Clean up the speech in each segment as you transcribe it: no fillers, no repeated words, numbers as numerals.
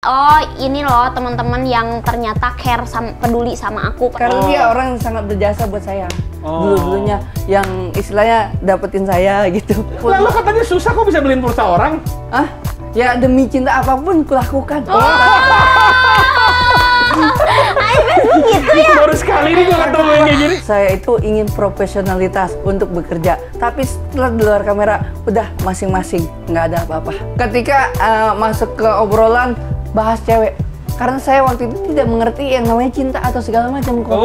oh ini loh teman-teman yang ternyata care peduli sama aku. Karena dia orang yang sangat berjasa buat saya. Dulu-dulunya yang istilahnya dapetin saya gitu. Lalu katanya susah kok bisa beliin pulsa orang? Ah, ya demi cinta apapun kulakukan. Gitu ya. Baru sekali ini gue ketemu yang kayak gini. Saya itu ingin profesionalitas untuk bekerja, tapi setelah di luar kamera udah masing-masing, nggak ada apa-apa. Ketika masuk ke obrolan bahas cewek, karena saya waktu itu tidak mengerti yang namanya cinta atau segala macam kok.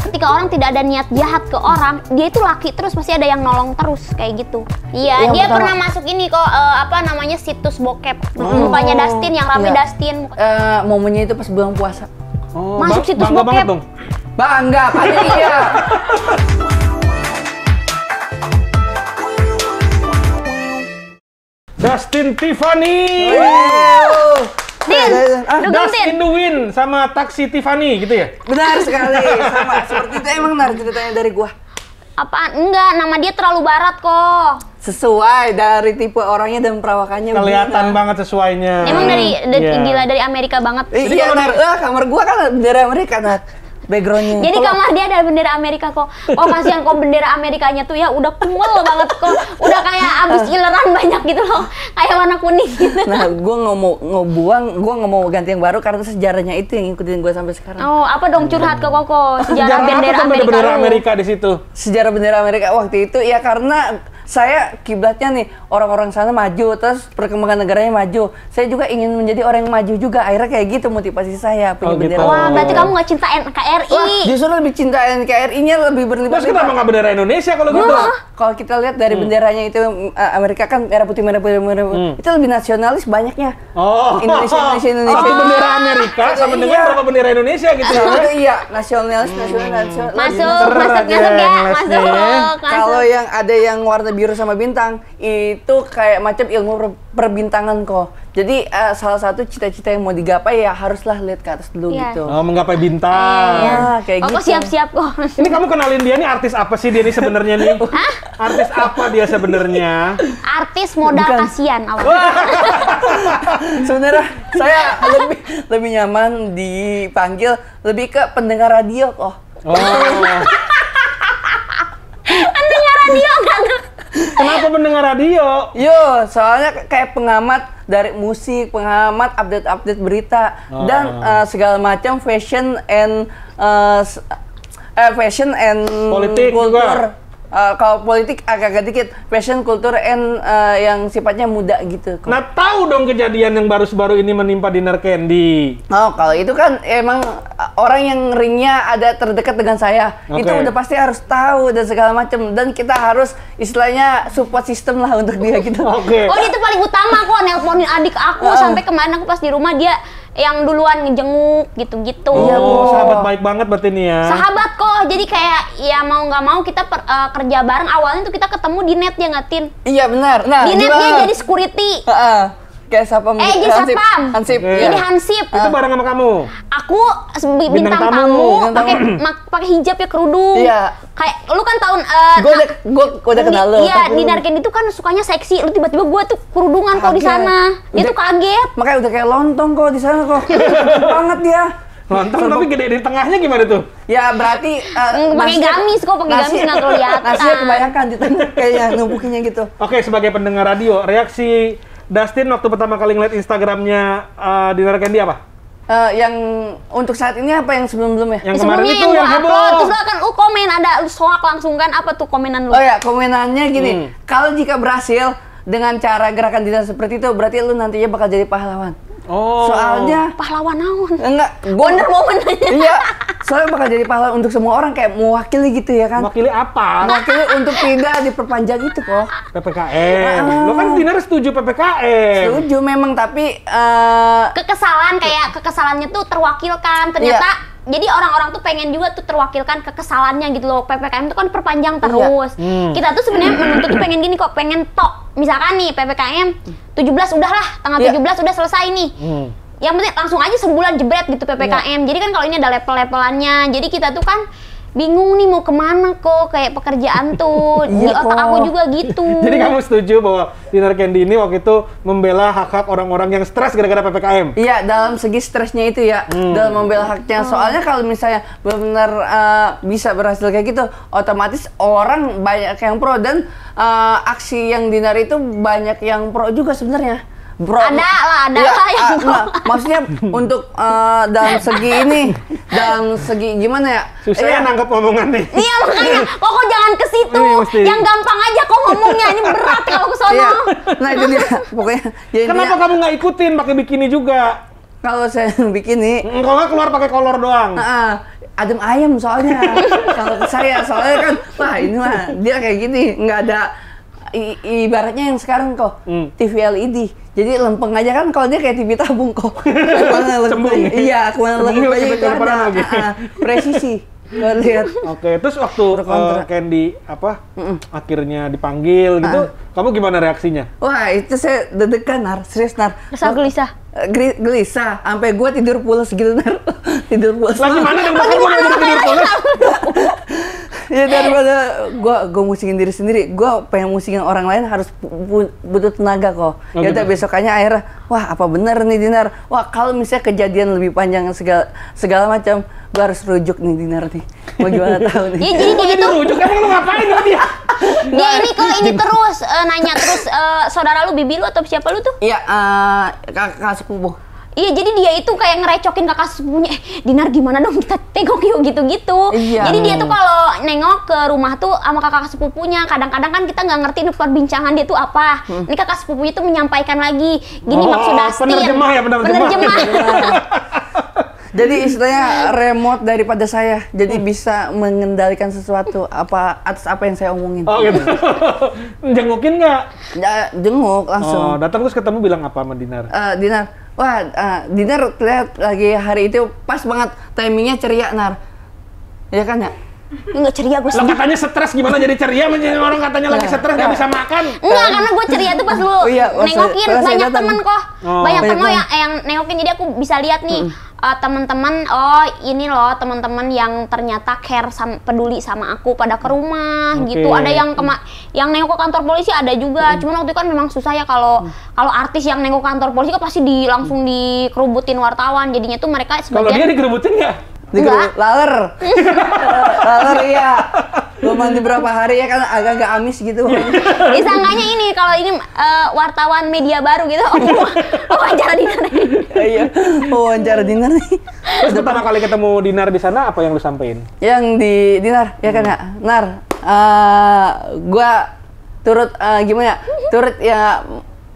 Ketika orang tidak ada niat jahat ke orang, dia itu laki terus pasti ada yang nolong terus kayak gitu. Iya, dia pernah masuk ini kok apa namanya situs bokep. Mukanya Dustin yang rame Dustin. Momennya itu pas bulan puasa. Masuk situs bangga bokep. banget dong. Bangga, pasti iya. Dustin Tiffany. Dustin the Win sama Taksi Tiffany gitu ya? Benar sekali, sama seperti itu emang benar ceritanya dari gua. Apaan? Enggak, nama dia terlalu barat kok. Sesuai dari tipe orangnya dan perawakannya. Kelihatan banget sesuainya. Emang gila dari Amerika banget. Iya, kamar gua kan dari Amerika, backgroundnya. Jadi kamar dia ada bendera Amerika kok. Oh kasihan kok bendera Amerikanya tuh ya udah kumel banget kok. Udah kayak abis ileran banyak gitu loh. Kayak warna kuning gitu. Nah, gua nggak mau ngebuang, gua nggak mau ganti yang baru karena sejarahnya itu yang ngikutin gua sampai sekarang. Oh, apa dong curhat ke Koko? Sejarah bendera apa Amerika. Bendera Amerika di situ. Sejarah bendera Amerika waktu itu ya karena saya kiblatnya nih orang-orang sana maju, terus perkembangan negaranya maju. Saya juga ingin menjadi orang yang maju juga. Akhirnya kayak gitu motivasi saya punya bendera. Gitu. Wah, berarti kamu nggak cinta NKRI. Wah, justru lebih cinta NKRI-nya lebih berlipat. Terus kenapa nggak bendera Indonesia kalau gitu? Kalau kita lihat dari benderanya itu Amerika kan merah putih merah putih merah putih. Itu lebih nasionalis banyaknya. Indonesia. Satu bendera Amerika sama dengan berapa bendera Indonesia gitu ya? Iya, nasionalis. Masuk ya. Kalau yang ada yang warna biru sama bintang itu kayak macam ilmu perbintangan kok. Jadi salah satu cita-cita yang mau digapai ya haruslah lihat ke atas dulu gitu. Oh, menggapai bintang. Kayak gitu. Kok siap-siap kok. Ini kamu kenalin dia nih artis apa sih dia nih sebenarnya nih? Artis apa dia sebenarnya? Artis modal kasihan awalnya. Sebenarnya saya lebih nyaman dipanggil lebih ke pendengar radio kok. Pendengar radio kan? Kenapa pendengar radio? Soalnya kayak pengamat dari musik, pengamat update berita dan segala macam fashion and politik kultur. juga. Kalau politik agak-agak dikit, fashion, kultur, and yang sifatnya muda gitu. Nah, tahu dong kejadian yang baru-baru ini menimpa Dinar Candy. Oh, kalau itu kan emang orang yang ringnya ada terdekat dengan saya. Itu udah pasti harus tahu dan segala macam. Dan kita harus istilahnya support system lah untuk dia gitu. Oh, dia itu paling utama kok, nelponin adik aku. Sampai kemarin aku pas di rumah dia yang duluan ngejenguk gitu-gitu. Sahabat baik banget berarti ini ya. Sahabat kok, jadi kayak ya mau nggak mau kita kerja bareng. Awalnya tuh kita ketemu di net ya nggak, Tin? Iya benar. Nah, di net dia jadi security. Kayak satpam. Jadi satpam. Hansip. Jadi Hansip. Itu bareng sama kamu? Aku bintang tamu pakai hijab ya, kerudung. Iya. Kayak lu kan tahun Gue udah kenal lu. Iya, di Dinar Candy itu kan sukanya seksi. Lu tiba-tiba gue tuh kerudungan kok di sana. Dia tuh kaget. Makanya udah kayak lontong kok di sana kok. Banget dia. Lontong tapi gede di tengahnya gimana tuh? Ya berarti pakai gamis kok, pakai gamis nggak kelihatan. Nasinya kebanyakan di tengah kayaknya numpukinnya gitu. Oke, sebagai pendengar radio, reaksi Dustin waktu pertama kali ngeliat Instagramnya Dinar Candy apa? Yang untuk saat ini apa yang sebelum-sebelumnya? Yang kemarin sebelumnya itu yang heboh. Terus kan lu komen ada lu soak langsung kan, apa tuh komenan lu? Oh ya, komenannya gini. Kalau jika berhasil dengan cara gerakan Dinar seperti itu, berarti lu nantinya bakal jadi pahlawan. Soalnya pahlawan naon? Enggak, Wonder Woman aja. Iya, soalnya bakal jadi pahlawan untuk semua orang, kayak mewakili gitu ya kan? Mewakili apa? Mewakili untuk pindah diperpanjang itu kok. PPKM. Lo kan Dinar setuju PPKM. Setuju memang, tapi kekesalannya tuh terwakilkan ternyata. Jadi orang-orang tuh pengen juga tuh terwakilkan kekesalannya gitu loh. PPKM itu kan perpanjang terus. Kita tuh sebenarnya menuntut tuh pengen gini kok, pengen tok. Misalkan nih PPKM 17 udahlah, tanggal 17 udah selesai nih. Yang penting langsung aja sebulan jebret gitu PPKM. Jadi kan kalau ini ada level-levelannya. Jadi kita tuh kan bingung nih mau kemana kok, kayak pekerjaan tuh di Iya, otak kok. aku juga gitu. Jadi kamu setuju bahwa Dinar Candy ini waktu itu membela hak-hak orang-orang yang stres gara-gara PPKM? Iya, dalam segi stresnya itu ya, dalam membela haknya. Soalnya kalau misalnya benar-benar bisa berhasil kayak gitu, otomatis orang banyak yang pro dan aksi yang Dinar itu banyak yang pro juga sebenarnya. Bro, Ada lah ya, yang pro. maksudnya untuk dalam segi gimana ya? Susah Iya. ya nangkep omongan nih. Iya makanya, kok jangan ke situ. Ini mesti. Yang gampang aja kok ngomongnya, ini berat kalau ke sono. Iya. Nah itu dia, pokoknya. Ya, Kenapa intinya, kamu nggak ikutin pakai bikini juga? kalau saya bikini, Kalau nggak keluar pakai kolor doang. adem ayem soalnya. Kalau saya soalnya kan, wah ini mah dia kayak gini, nggak ada ibaratnya yang sekarang kok TV LED. Jadi lempeng aja kan, kalau dia kayak TV tabung kok. Cembung. Iya, kemana Cembung lempeng aja gitu, itu depan ada. lagi. Presisi. Lo lihat. Oke, terus waktu Pro kontra. Candy akhirnya dipanggil gitu, kamu gimana reaksinya? Wah itu saya deg-degan, Nar. Serius, Nar. Rasa gelisah. Gelisah, sampai gua tidur pulas gitu, Nar. Tidur pulas. Lagi mana dong? Bahkan gua lagi tidur pulas. Ya daripada gua musingin diri sendiri, gua pengen musingin orang lain harus butuh tenaga kok. Oh, Ya udah gitu. besokannya akhirnya, wah apa bener nih Dinar? Wah kalau misalnya kejadian lebih panjang segala macam, gua harus rujuk nih Dinar nih. Mau gimana tahu nih? Iya, jadi dia itu Rujuk, emang lu ngapain sama dia? dia ini kok ini terus nanya terus saudara lu, bibi lu atau siapa lu tuh? Iya, kakak sepupu. Iya, jadi dia itu kayak ngerecokin kakak sepupunya, Dinar gimana dong kita tengok yuk gitu-gitu. Iya. Jadi dia tuh kalau nengok ke rumah tuh sama kakak sepupunya, kadang-kadang kan kita nggak ngerti nih perbincangan dia tuh apa. Ini kakak sepupunya tuh menyampaikan lagi, gini maksud Dustin. penerjemah ya, penerjemah. Jadi istilahnya remote daripada saya, jadi bisa mengendalikan sesuatu atas apa yang saya omongin. Oh gitu. Jengukin nggak? Ya, jenguk langsung. Oh, datang terus ketemu bilang apa sama Dinar? Dinar, wah Dinar terlihat lagi hari itu pas banget timingnya ceria, Nar. Ya kan ya? Enggak ceria gue Lah katanya stres, gimana jadi ceria? Menjadi orang katanya lagi stres nggak bisa makan. Enggak, karena gue ceria tuh pas lu Oh iya, pas nengokin saya banyak datang. temen kok. Oh. Banyak Banyak temen temen. yang nengokin, jadi aku bisa lihat nih teman-teman, oh ini loh teman-teman yang ternyata care peduli sama aku pada ke rumah Oke. gitu. Ada yang yang nengok ke kantor polisi ada juga. Cuman waktu itu kan memang susah ya kalau artis yang nengok kantor polisi kan pasti langsung dikerubutin wartawan. Jadinya tuh mereka Kalau dia sebagian dikerubutin nggak? Enggak. Laler. Laler iya. Belum mandi berapa hari ya kan agak-agak amis gitu. disangkanya ini kalau ini wartawan media baru gitu. Oh, wawancara di sana. Iya. Wawancara Dinar nih. Terus pertama kali ketemu Dinar di sana apa yang lu sampein? Yang di Dinar, ya kan ya? Nar, gua turut gimana ya? Turut ya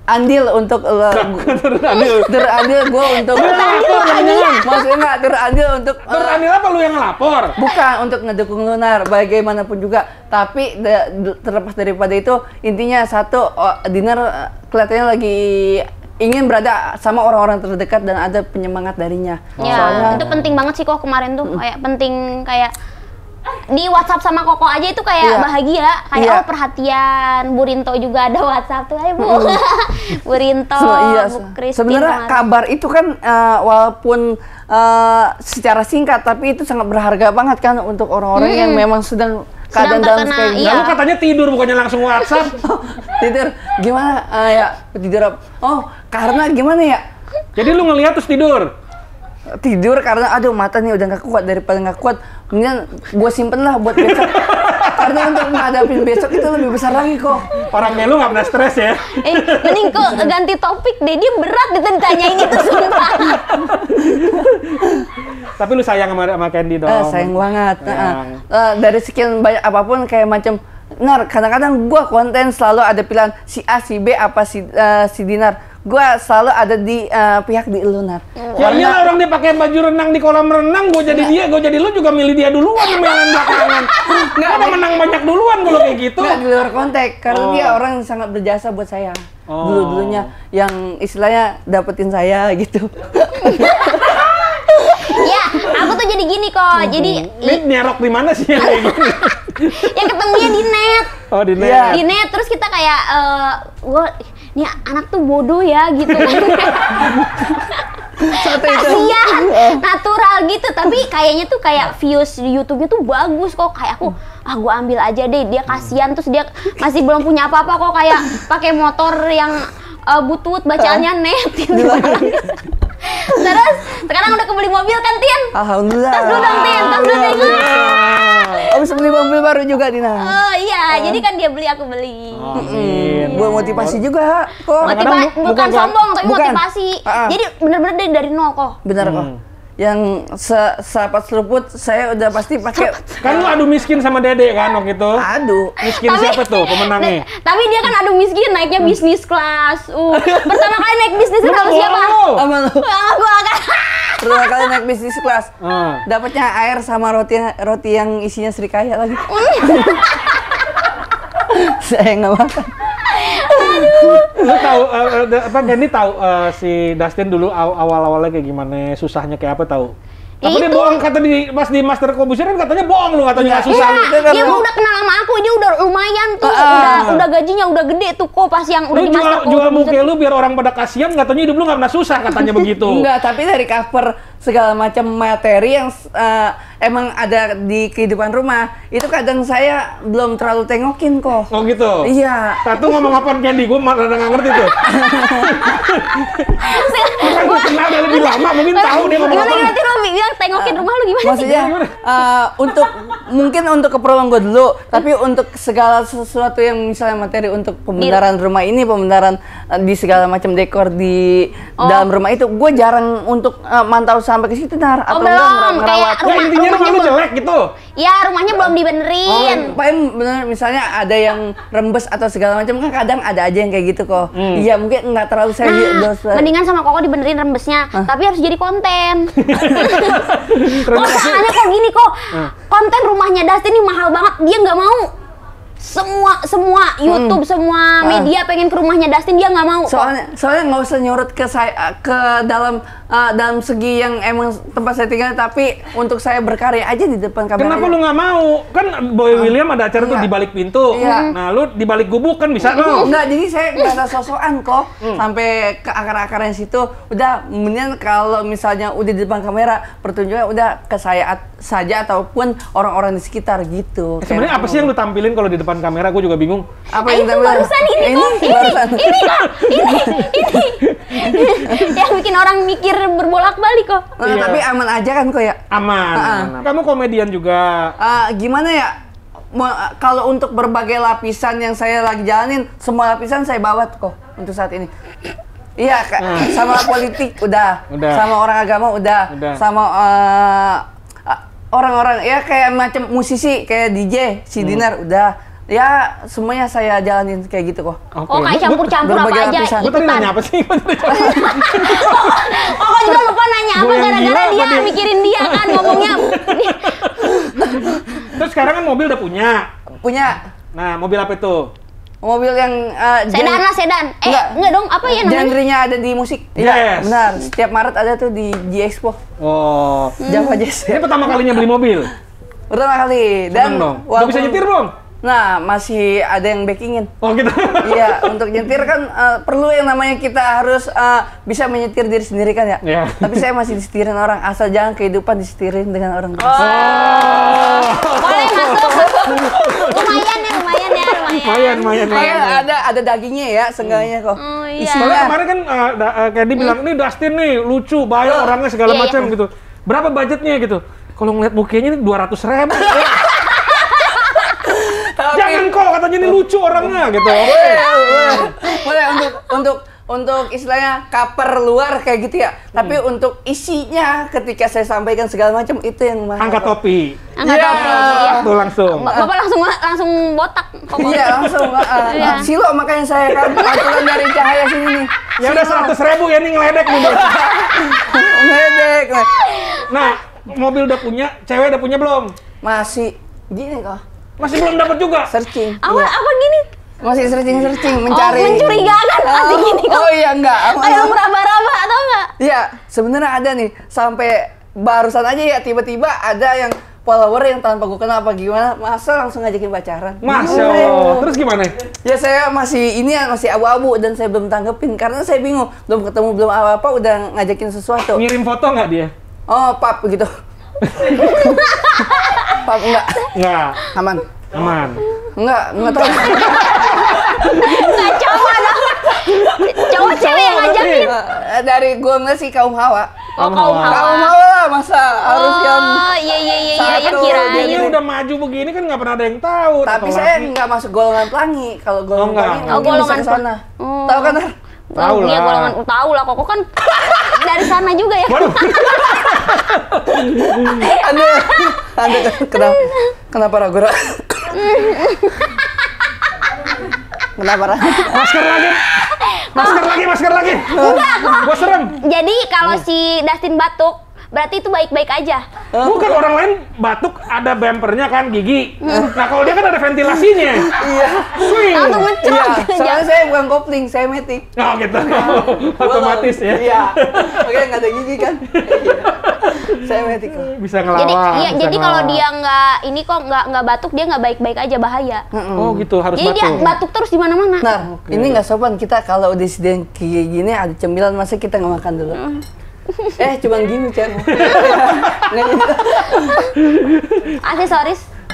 andil untuk Turut andil. turut andil gua untuk maksudnya nggak turut andil untuk Turut andil apa lu yang ngelapor? bukan untuk ngedukung lu, Nar, bagaimanapun juga. Tapi terlepas daripada itu, intinya satu, Dinar kelihatannya lagi ingin berada sama orang-orang terdekat dan ada penyemangat darinya. Ya, Soalnya itu penting banget sih kok kemarin tuh, kayak penting kayak di WhatsApp sama Koko aja itu kayak Iya. bahagia, kayak Iya. oh perhatian. Bu Rinto juga ada WhatsApp tuh, ayo Bu. Bu Rinto, Iya, Bu Christine. sebenarnya kemarin. kabar itu kan walaupun secara singkat tapi itu sangat berharga banget kan untuk orang-orang yang memang sedang keadaan dalam terkena, kayak iya. Lalu katanya tidur bukannya langsung WhatsApp. tidur gimana ya tidur karena gimana ya Jadi lu ngeliat terus tidur. tidur karena aduh mata nih udah nggak kuat, daripada nggak kuat mendingan gue simpen lah buat besok karena untuk menghadapi besok itu lebih besar lagi kok. Orang kayak lu nggak pernah stres ya? Mending kok ganti topik deh, dia berat ditanyain itu sumpah. Tapi lu sayang sama Candy dong. Sayang banget. Sayang. Dari sekian banyak apapun kayak macam Nar, kadang-kadang gua konten selalu ada pilihan si A, si B, apa si Dinar. Gua selalu ada di pihak di lu, Nar. Ya iyalah, orang dia pakai baju renang di kolam renang, gue jadi dia, gue jadi lu juga milih dia duluan yang belakangan. Nggak menang banyak duluan kalau kayak gitu. Nggak di luar konteks, karena dia orang yang sangat berjasa buat saya. Dulu-dulunya yang istilahnya dapetin saya gitu. Ya, aku tuh jadi gini kok. Jadi Ini nyerok di mana sih yang kayak gini? yang ketemunya di net. Oh di net. Iya. Di net terus kita kayak nih anak tuh bodoh ya gitu. Satu itu. Kasian, natural gitu gitu, tapi kayaknya tuh kayak views di YouTube-nya tuh bagus kok. Kayak aku, gua ambil aja deh, dia kasihan, terus dia masih belum punya apa-apa kok, kayak pakai motor yang butut, bacaannya net gitu. Terus sekarang udah kebeli mobil kan, Tin? Alhamdulillah. Tas dulu dong, Tin, tas dulu deh. Oh, bisa beli mobil baru juga, Dina. Oh iya, jadi kan dia beli, aku beli. Buat motivasi juga kok. Bukan sombong, tapi Bukan. motivasi. Jadi bener-bener dari nol kok. Bener kok. Yang sahabat seruput saya udah pasti pakai. Kan lu adu miskin sama Dede kan waktu itu? Aduh. Miskin siapa tuh pemenangnya? Tapi dia kan adu miskin, naiknya bisnis kelas. Pertama kali naik bisnis kelas sama siapa? Sama lu. Gua kan. Pertama kali naik bisnis kelas. Dapatnya air sama roti yang isinya serikaya lagi. Saya nggak makan. Lu tahu Candy tahu si Dustin dulu awal-awalnya kayak gimana, susahnya kayak apa tahu? Tapi dia bohong, kata pas di Master Komposer kan katanya bohong lu, katanya nggak susah. Dia udah kenal sama aku, dia udah lumayan tuh, udah gajinya udah gede tuh kok pas yang udah Lu di Master jual Komposer. muka lu biar orang pada kasihan, katanya hidup lu nggak pernah susah, katanya begitu. Enggak, tapi dari cover segala macam materi yang emang ada di kehidupan rumah, itu kadang saya belum terlalu tengokin kok. Oh gitu? Iya. Satu ngomong apaan Candy, gue malah nggak ngerti tuh. Kan gue kenal udah lebih lama, mungkin tahu dia ngomong apa. Gimana nanti lo bilang tengokin rumah lu gimana sih? Maksudnya mungkin untuk keperluan gue dulu, tapi untuk segala sesuatu yang misalnya materi untuk pembenaran rumah ini, pembenaran di segala macam dekor di dalam rumah itu, gue jarang untuk mantau sampai ke situ atau belum, kayak Ya intinya rumah lu jelek gitu. Ya rumahnya belum dibenerin. Paling bener misalnya ada yang rembes atau segala macam kan kadang ada aja yang kayak gitu kok. Iya mungkin nggak terlalu saya Mendingan sama Koko dibenerin rembesnya, tapi harus jadi konten. Kok soalnya kok gini kok, konten rumahnya Dustin ini mahal banget, dia nggak mau. Semua YouTube, semua media pengen ke rumahnya Dustin, dia nggak mau. Soalnya nggak usah nyorot ke saya ke dalam segi yang emang tempat saya tinggal, tapi untuk saya berkarya aja di depan kamera. Kenapa lu nggak mau? Kan Boy William ada acara tuh di balik pintu. Nah, lu di balik gubuk kan bisa lo. Enggak, jadi saya nggak ada sosokan kok sampai ke akar-akarnya situ. Udah, mendingan kalau misalnya udah di depan kamera, pertunjukan udah ke saya saja ataupun orang-orang di sekitar gitu. Sebenarnya apa sih yang lu tampilin kalau di depan kamera? Gue juga bingung. Apa yang itu barusan ini yang bikin orang mikir berbolak-balik kok. Tapi aman aja kan kok ya? Aman. Kamu komedian juga. Gimana ya? Kalau untuk berbagai lapisan yang saya lagi jalanin, semua lapisan saya bawa kok untuk saat ini. Iya, sama politik udah, sama orang agama udah. Sama orang-orang ya kayak macam musisi kayak DJ, si Dinar udah. Ya semuanya saya jalanin kayak gitu kok. Oh kayak campur-campur apa aja. Gue tadi nanya apa sih? Oh juga lupa nanya apa gara-gara dia mikirin dia kan ngomongnya. Terus sekarang kan mobil udah punya. Punya. Nah mobil apa itu? Mobil yang sedan. Enggak dong, apa ya namanya? Genrenya ada di musik. Iya, benar. Setiap Maret ada tuh di G-Expo. Oh. Java Jazz. Ini pertama kalinya beli mobil? Pertama kali. Dan udah bisa nyetir belum? Nah, masih ada yang backingin. Oh gitu? Iya, untuk nyetir kan perlu yang namanya kita harus bisa menyetir diri sendiri kan ya? Iya. Tapi saya masih disetirin orang, asal jangan kehidupan disetirin dengan orang lain. Boleh masuk. Lumayan ya. Ada dagingnya ya, seenggaknya kok. Oh iya. Soalnya kemarin kan Candy bilang, nih Dustin nih, lucu, baik orangnya segala macam gitu. Berapa budgetnya gitu? Kalau ngeliat mukanya ini 200.000. Jangan kok, katanya ini lucu orangnya gitu. Boleh untuk istilahnya cover luar kayak gitu ya. Tapi untuk isinya ketika saya sampaikan segala macam itu yang mahal. Angkat topi. Angkat topi. Iya. Tuh langsung. Bapak langsung botak. Iya langsung. Silo makanya saya kan aturan dari cahaya sini nih. Ya udah 100.000 ya nih ngeledek nih. Ngeledek. Nah, mobil udah punya, cewek udah punya belum? Masih gini kok. Masih belum dapat juga. Searching. Apa gini? Masih searching mencari. Oh, mencurigakan pasti gini kok. Oh iya enggak. Kayak meraba-raba atau enggak? Iya, sebenarnya ada nih. Sampai barusan aja ya tiba-tiba ada yang follower yang tanpa gue kenal apa gimana, masa langsung ngajakin pacaran. Masya Allah. Terus gimana? Ya saya masih abu-abu dan saya belum tanggepin karena saya bingung, belum ketemu belum apa-apa udah ngajakin sesuatu. Ngirim foto nggak dia? Oh, pap begitu. Paham enggak? Enggak. Aman. Aman. Enggak tahu. Nggak cowok dong. Cowok cewek yang ngajakin. Dari gue nggak sih kaum hawa. Oh, kaum Hawa. Kaum hawa. hawa lah, masa harus yang Oh, iya, satu, kirain. Ini udah maju begini kan nggak pernah ada yang tahu. tapi tato saya laki. nggak masuk golongan pelangi. Kalau golongan enggak. pelangi Oh, mungkin bisa golongan ke sana. Oh. Tahu kan? Nar? Tahu Iya, lah. golongan tahu lah. Kok kan dari sana juga ya. Waduh. Anda kenapa ragu? Kenapa ragu? Masker lagi. Gua serem. Jadi kalau si Dustin batuk, berarti itu baik-baik aja. Bukan orang lain batuk ada bempernya kan gigi. Nah kalau dia kan ada ventilasinya. Iya. Swing. Langsung ngecot. Iya, soalnya saya bukan kopling, saya metik. Oh gitu. Otomatis ya. Iya. Oke, nggak ada gigi kan? Iya. Saya metik. Bisa ngelawak. Jadi iya, bisa jadi kalau ngelawak. dia nggak batuk, dia nggak baik-baik aja, bahaya. Oh gitu harus Jadi dia batuk. batuk terus di mana-mana. Nah, ini nggak sopan kita kalau udah sedang kayak gini ada cemilan masa kita nggak makan dulu. Cuman gini cara.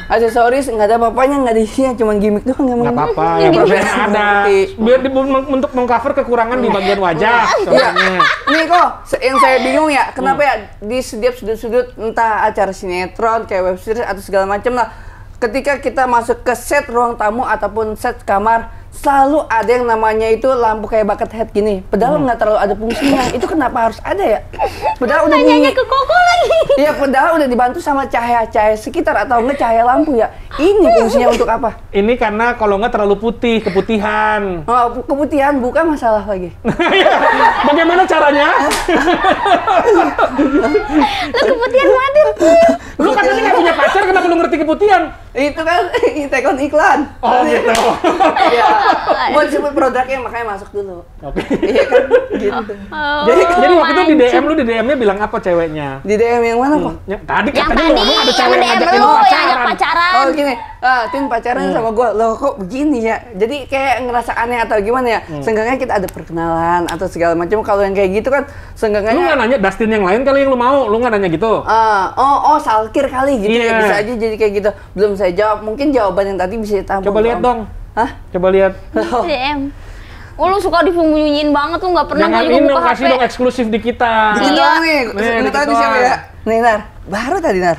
Aksesoris nggak ada apa-apanya, nggak ada isinya, cuman gimmick doang emang. Nggak apa-apa, yang penting ada. Biar untuk mengcover kekurangan di bagian wajah. Iya. Contohnya. Ini kok yang saya bingung ya, kenapa ya di setiap sudut-sudut entah acara sinetron, kayak web series atau segala macam lah, ketika kita masuk ke set ruang tamu ataupun set kamar, selalu ada yang namanya itu lampu kayak bucket head gini. Padahal nggak terlalu ada fungsinya. Itu kenapa harus ada ya? Padahal udah Nanya ke Koko lagi. Iya, padahal udah dibantu sama cahaya-cahaya sekitar atau enggak cahaya lampu ya. Ini fungsinya untuk apa? Ini karena kalau nggak terlalu putih, keputihan. Oh, keputihan bukan masalah lagi. Bagaimana caranya? Lu keputihan mati. Lu katanya nggak punya pacar, kenapa lu ngerti keputihan? Itu kan ikon iklan. Oh gitu. Iya. Buat sebut produknya makanya masuk dulu. Oke. Iya kan? Gitu. Jadi waktu itu di DM lu di DM-nya bilang apa ceweknya? Di DM yang mana kok? Ya, tadi Yang katanya tadi, lu ada yang cewek yang DM ngajakin lu, lu yang ajak pacaran. pacaran. Oh gini, Tin pacaran sama gua, loh kok begini ya? Jadi kayak ngerasa aneh atau gimana ya? Seenggaknya kita ada perkenalan atau segala macam. Kalau yang kayak gitu kan, Lu seenggaknya nggak nanya Dustin yang lain kali yang lu mau? Lu nggak nanya gitu? salkir kali gitu ya, Iya. bisa aja jadi kayak gitu. Belum saya jawab, mungkin jawaban yang tadi bisa ditampung. Coba lihat Om. dong. Hah? Coba lihat. DM. Oh, lu suka disembunyiin banget, lu nggak pernah Jangan juga ini buka dong, kasih HP. dong eksklusif di kita. Dikit Iya. doang nih, Nih, nggak dikit tahu nih siapa doang. ya? Nih Nar, baru tadi Nar.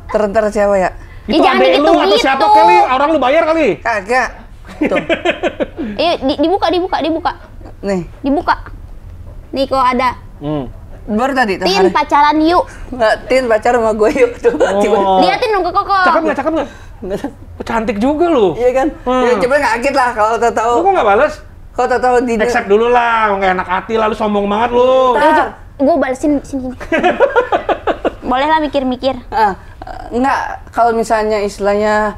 Terenter siapa ya? Itu Ya, jangan adek lu atau gitu-gitu. siapa kali? Orang lu bayar kali? Kagak. Tuh, Dibuka. nih. Dibuka. Nih kok ada. Baru tadi. Tin pacaran yuk. Nggak, Tin pacar sama gue yuk. Tuh, Oh. Liatin dong ke Koko. Cakep nggak? Cakep nggak? Oh, cantik juga lu. Iya kan? Ya, coba ngaget lah kalau tahu. Lu kok nggak balas? Kalau tahu di Accept dulu lah, nggak enak hati lah, lu sombong banget lu. Gue balesin sini. Boleh lah mikir-mikir. Enggak, kalau misalnya istilahnya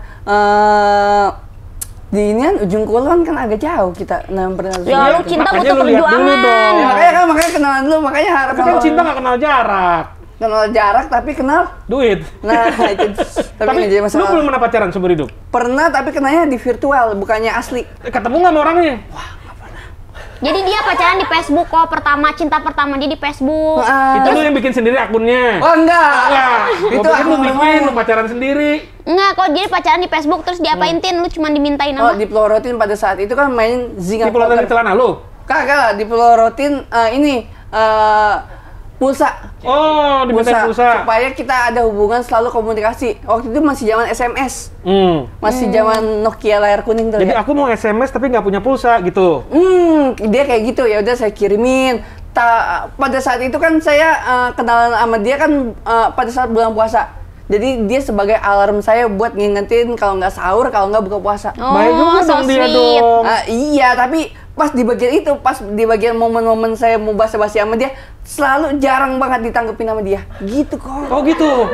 di ini kan ujung kulon kan agak jauh kita pernah. Ya lu cinta Makanya butuh lu lihat dulu perjuangan. dong. Ya, makanya kenalan dulu, makanya harap Tapi kan cinta nggak kenal jarak. kenal jarak tapi kenal. Duit. Nah, itu tapi nggak jadi lu masalah. belum pernah pacaran seumur hidup? Pernah tapi kenanya di virtual, bukannya asli. Ketemu nggak sama orangnya? Jadi dia pacaran di Facebook kok, cinta pertama dia di Facebook. Itu lu yang bikin sendiri akunnya? Oh enggak. Enggak. Itu Itu aku aku lu bikin, namanya. lu pacaran sendiri. Enggak, kok dia pacaran di Facebook terus diapain Tin? Lu cuma dimintain Oh, apa? dipelorotin pada saat itu kan main Zynga Di pulau dari Poker. celana lu? Kagak lah, dipelorotin pulsa. Oh, diminta pulsa. Supaya kita ada hubungan selalu komunikasi. Waktu itu masih zaman SMS. Masih zaman Nokia layar kuning tuh Jadi ya. aku mau SMS tapi nggak punya pulsa gitu. Dia kayak gitu, ya udah saya kirimin. Pada saat itu kan saya kenalan sama dia kan pada saat bulan puasa. Jadi dia sebagai alarm saya buat ngingetin kalau nggak sahur, kalau nggak buka puasa. Baik juga so dong dia sweet. dong. Iya, tapi pas di bagian itu, pas di bagian momen-momen saya mau basa-basi sama dia, selalu jarang banget ditanggepin sama dia. Gitu kok. Oh gitu.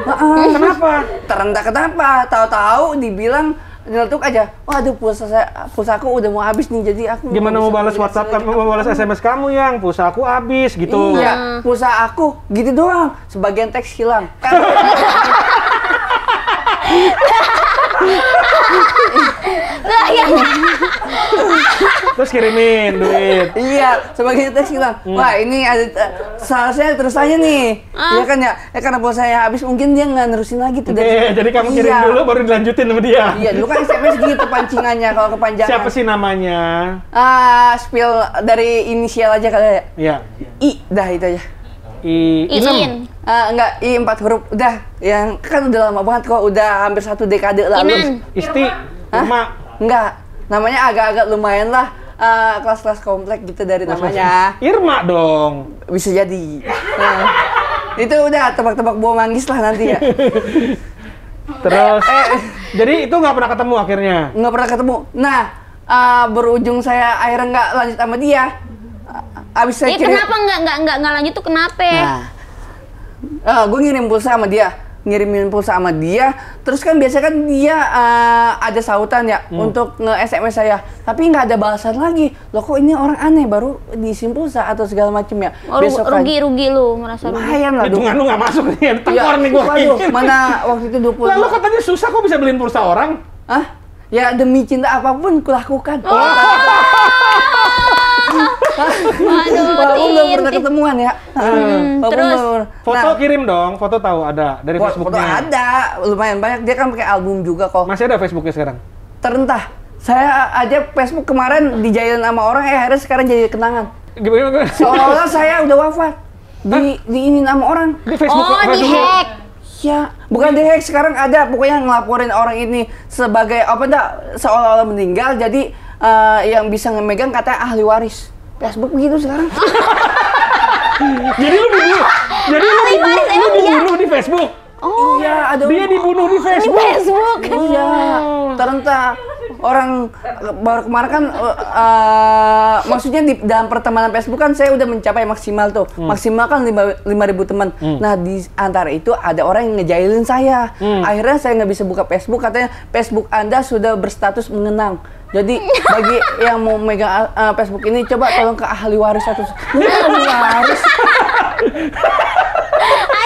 Kenapa? Terentah kenapa? Tahu-tahu dibilang nyeletuk aja. Waduh, pulsaku udah mau habis nih, jadi aku Gimana nggak mau bisa balas beli WhatsApp, lagi. mau balas SMS kamu yang pulsa aku habis gitu. Iya, pulsa aku gitu doang. Sebagian teks hilang. Kan Lah ya. Terus kirimin duit. Iya, sebagai tes bilang, wah ini ada seharusnya terus aja nih. Iya kan ya? Karena pulsa saya habis mungkin dia nggak nerusin lagi tuh. Jadi kamu kirim dulu baru dilanjutin sama dia. Iya, dulu kan SMS gitu pancingannya kalau kepanjangan. Siapa sih namanya? Spill dari inisial aja kali ya. Iya. I, dah itu aja. Iin. Enggak, I 4 huruf. Udah, yang kan udah lama banget kok, udah hampir 1 dekade lalu. Inan. Isti, Irma. Enggak, namanya agak-agak lumayan lah. Kelas-kelas komplek gitu dari namanya. Irma dong. Bisa jadi. Itu udah tebak-tebak buah manggis lah nanti ya. Terus, jadi itu nggak pernah ketemu akhirnya? Nggak pernah ketemu. Nah, berujung saya akhirnya nggak lanjut sama dia. Abis saya kirim. Kenapa nggak lanjut tuh kenapa? Nah, gue ngirimin pulsa sama dia, terus kan biasa kan dia ada sautan ya untuk nge-SMS saya, tapi nggak ada balasan lagi. Loh kok ini orang aneh, baru diisi pulsa atau segala macam ya. Rugi lu, merasa rugi. Lumayan lah. Hitungan lu nggak masuk nih, tekor nih gua. Mana waktu itu 20. Lalu katanya susah kok bisa beliin pulsa orang? Ya demi cinta apapun kulakukan. Walaupun belum pernah ketemuan ya. Terus foto kirim dong, foto tahu ada dari Facebooknya. Foto ada, lumayan banyak. Dia kan pakai album juga kok. Masih ada Facebooknya sekarang? Terentah. Saya aja Facebook kemarin dijailin sama orang, akhirnya sekarang jadi kenangan. Gimana? Seolah saya udah wafat. Diinin sama orang. Di Facebook. dihack. Ya, bukan dihack, sekarang ada pokoknya ngelaporin orang ini sebagai seolah-olah meninggal, jadi yang bisa ngemegang katanya ahli waris. Facebook begitu sekarang. Jadi lu dibunuh di Facebook? Oh iya, ada. Dia dibunuh di Facebook. Iya, ternyata orang baru kemarin kan, maksudnya di dalam pertemanan Facebook kan saya udah mencapai maksimal tuh. Maksimal kan 5.000 teman. Nah, di antara itu ada orang yang ngejailin saya. Akhirnya saya nggak bisa buka Facebook, katanya Facebook Anda sudah berstatus mengenang. Jadi bagi yang mau megang Facebook ini, coba tolong ke ahli waris satu. Ahli waris.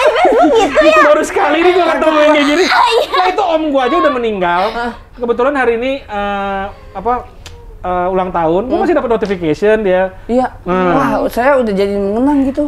Facebook gitu ya. Baru sekali ini gue ketemu yang kayak gini. Nah itu om gue aja udah meninggal. Kebetulan hari ini ulang tahun, gue masih dapat notification dia. Iya. Wah, saya udah jadi mengenang gitu.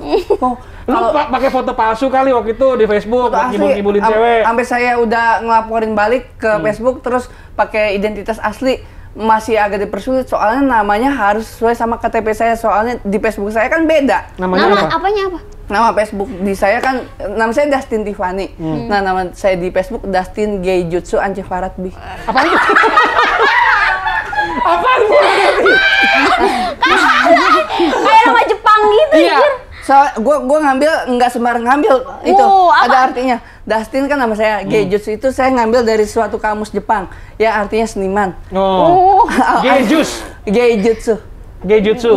Lu pakai foto palsu kali waktu itu di Facebook, ngibul-ngibulin cewek. Sampai saya udah ngelaporin balik ke Facebook, terus pakai identitas asli. Masih agak dipersulit soalnya namanya harus sesuai sama KTP saya, soalnya di Facebook saya kan beda. Namanya apa? Apanya apa? Nama Facebook di saya kan, nama saya Dustin Tiffany. Nah, nama saya di Facebook Dustin Geijutsu Ance Faradbi. Apa itu? Apaan gua ngerti? Kayak nama Jepang gitu. Iya. Gua ngambil nggak sembarang ngambil itu. Ada artinya. Dustin kan nama saya, Geijutsu itu saya ngambil dari suatu kamus Jepang yang artinya seniman. Geijutsu. Geijutsu. Geijutsu.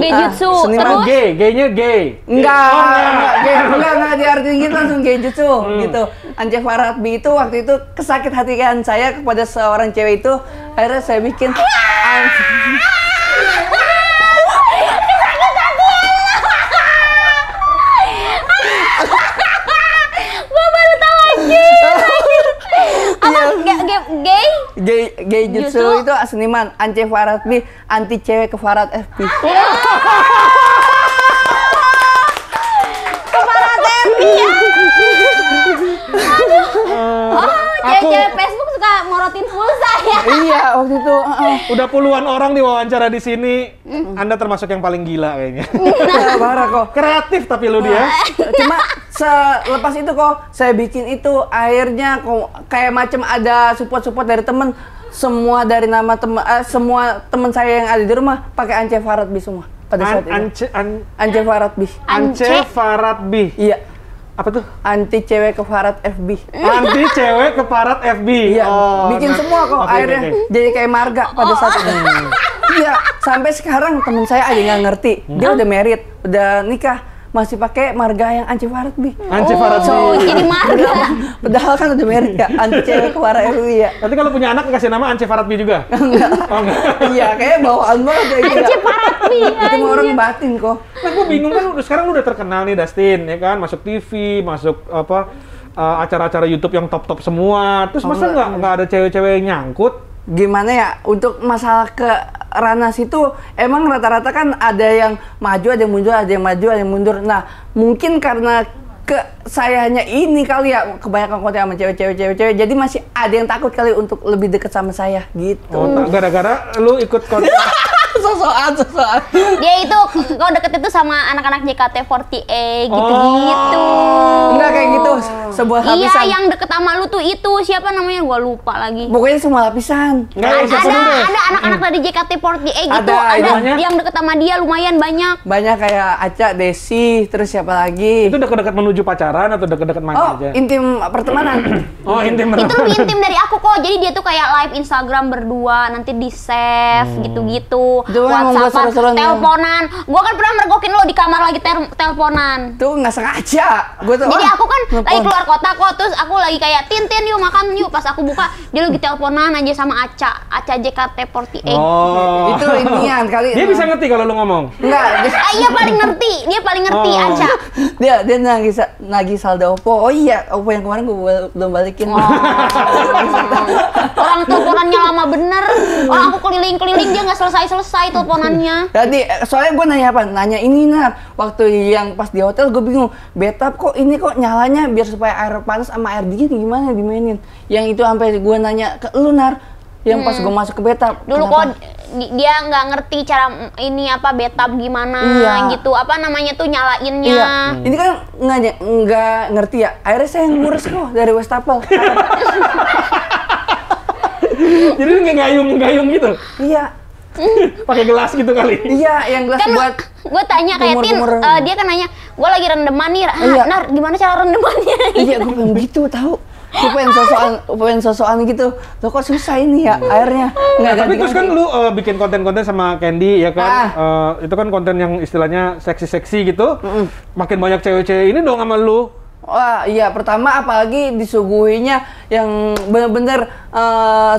Seniman. G-nya gay. Enggak diartiin gitu, langsung Geijutsu gitu. Ance Faradbi itu waktu itu kesakit hatian saya kepada seorang cewek itu, akhirnya saya bikin Geijutsu itu seniman, Ance Faradbi anti cewek ke Farad FB. Ke Farad FB ya. Cewek Facebook suka morotin pulsa ya. Iya, waktu itu udah puluhan orang diwawancara di sini. Anda termasuk yang paling gila kayaknya. Parah kok. Kreatif tapi lu dia. Cuma selepas itu kok saya bikin itu, akhirnya kok kayak macam ada support dari temen. Semua dari nama teman, semua teman saya yang ada di rumah pakai Ance Faradbi semua pada saat itu. Ance Faradbi. Ance Faradbi. Iya. Apa tuh? Anti cewek ke Farad FB. Anti cewek ke Farad FB. Iya. Bikin semua kok. Akhirnya jadi kayak marga pada saat itu. Iya. Sampai sekarang teman saya aja nggak ngerti. Dia udah married, udah nikah, masih pakai marga yang Ance Faradbi. Ance Faradbi. Jadi marga. Padahal kan udah married ya. Anti cewek ke Farad FB ya. Nanti kalau punya anak kasih nama Ance Faradbi juga? Enggak. Oh enggak. Iya, kayak bawaan banget kayak gitu. Ance Faradbi. Itu mah orang batin kok. Nah, gue bingung kan, sekarang lu udah terkenal nih Dustin, ya kan? Masuk TV, masuk acara-acara YouTube yang top-top semua. Terus masa nggak ada cewek-cewek yang nyangkut? gimana ya, untuk masalah ke ranah situ emang rata-rata kan ada yang maju, ada yang mundur, ada yang maju, ada yang mundur. Nah, mungkin karena sayanya ini kali ya, kebanyakan konten sama cewek-cewek, jadi masih ada yang takut kali untuk lebih deket sama saya gitu. Oh, gara-gara lu ikut konten. Sosokan. Dia itu kalau deket itu sama anak-anak JKT48 gitu-gitu. Enggak kayak gitu, sebuah lapisan. Iya, yang deket sama lu tuh itu siapa namanya? Gua lupa lagi. Pokoknya semua lapisan. Ada anak-anak dari JKT48 gitu, ada yang deket sama dia lumayan banyak. Banyak kayak Aca, Desi, terus siapa lagi? Itu dekat-dekat menuju pacaran atau dekat-dekat main aja? Intim pertemanan. Oh, intim Itu lebih intim dari aku kok. Jadi dia tuh kayak live Instagram berdua, nanti di save gitu-gitu. WhatsAppan, teleponan. Gua kan pernah mergokin lo di kamar lagi teleponan. Tuh nggak sengaja. Gua tuh. Jadi aku kan lagi keluar kota kok, terus aku lagi kayak Tin yuk makan yuk. Pas aku buka dia lagi teleponan aja sama Aca JKT48. Oh. Itu inian kali. Dia bisa ngerti kalau lu ngomong. Enggak. Iya paling ngerti. Dia paling ngerti Aca. Dia nagih saldo Oppo. Oh iya, Oppo yang kemarin gua belum balikin. Orang teleponannya lama bener. Orang aku keliling-keliling dia nggak selesai teleponannya. Jadi soalnya gue nanya apa? Nanya ini waktu yang pas di hotel gue bingung. Betap kok ini kok nyalanya biar supaya air panas sama air dingin gimana dimainin? Yang itu sampai gue nanya ke lu yang pas gue masuk ke Betap. Dulu kok dia nggak ngerti cara ini apa Betap gimana gitu. Apa namanya tuh nyalainnya. Iya. Ini kan nggak ngerti ya. Akhirnya saya yang ngurus kok dari Westapel. Jadi lu ngayung gitu? Iya. Pakai gelas gitu kali? Iya, yang gelas kan buat gue tanya kayak Tin, dia kan nanya, gue lagi rendeman nih, Nar gimana cara rendemannya? Iya, gue pengen gitu tahu. Gue pengen sosokan gitu. Loh kok susah ini ya airnya. Tapi terus kan lu bikin konten-konten sama Candy ya kan? Itu kan konten yang istilahnya seksi-seksi gitu. Makin banyak cewek-cewek ini dong sama lu. Wah iya, pertama apalagi disuguhinya yang bener-bener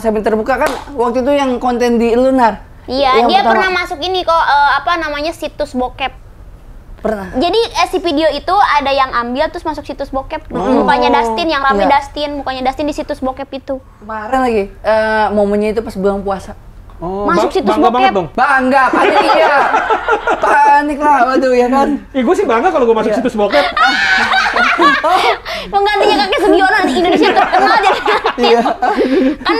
saya terbuka kan waktu itu yang konten di Lunar. Iya, dia pernah masuk ini kok, apa namanya, situs bokep. Pernah. Jadi si video itu ada yang ambil terus masuk situs bokep. Mukanya Dustin, yang rame Dustin, mukanya Dustin di situs bokep itu. Kemarin lagi, momennya itu pas bulan puasa. Oh, masuk situs bangga bokep. Banget dong. Bangga, panik ya. Panik lah, waduh ya kan. Gue sih bangga kalau gue masuk situs bokep. Penggantinya Kakek Sugiono di Indonesia terkenal jadi. Kan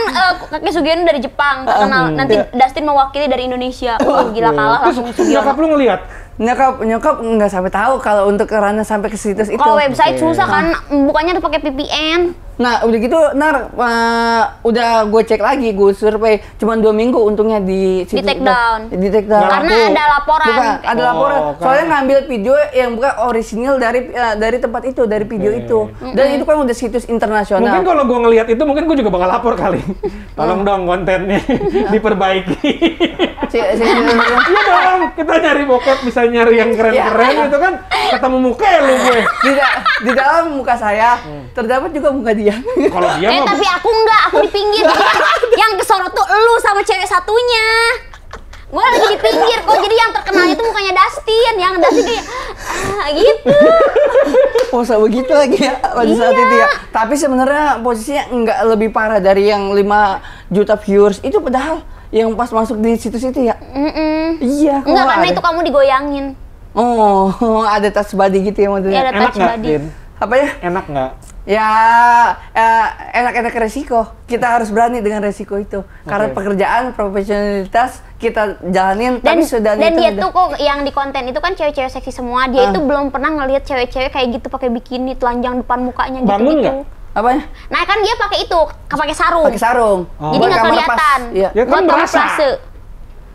Kakek Sugiono dari Jepang terkenal. Nanti Dustin mewakili dari Indonesia. Gila kalah langsung Sugiono. Nyokap lu ngeliat? Nyokap nggak sampai tahu kalau untuk karena sampai ke situs itu. Kalau website susah kan, bukannya tuh pakai VPN. Nah udah gitu, udah gue cek lagi, gue survei, cuma 2 minggu untungnya di situs di take down. Di take down. Karena ada laporan. Bukan, ada laporan. Soalnya ngambil video yang bukan orisinil dari tempat itu, dari video itu. Dan itu kan udah situs internasional. Mungkin kalau gue ngelihat itu, mungkin gue juga bakal lapor kali. Tolong dong kontennya diperbaiki. Iya dong, kita nyari bokep bisa nyari yang keren-keren gitu kan, ketemu muka lu gue. Di dalam muka saya terdapat juga muka dia. Kalau dia tapi aku enggak, aku di pinggir. Yang kesorot tuh lu sama cewek satunya. Gue lagi di pinggir kok, jadi yang terkenalnya tuh mukanya Dustin, yang Dustin kayak gitu. Masa begitu lagi ya pada saat itu ya. Tapi sebenarnya posisinya enggak lebih parah dari yang 5 juta viewers itu, padahal yang pas masuk di situs itu ya. Iya. Enggak, karena itu kamu digoyangin. Oh, ada touch body gitu ya maksudnya. Iya, ada touch body. Apa ya? Enak nggak? Ya, enak-enak resiko. Kita harus berani dengan resiko itu. Karena pekerjaan, profesionalitas kita jalanin. Dan, tapi sudah dan dia tuh kok yang di konten itu kan cewek-cewek seksi semua. Dia itu belum pernah ngelihat cewek-cewek kayak gitu pakai bikini telanjang depan mukanya gitu. Bangun nggak? Apanya? Nah kan dia pakai itu, pakai sarung. Pakai sarung. Jadi nggak kelihatan. Iya. Ya kan buat merasa. kamuflase.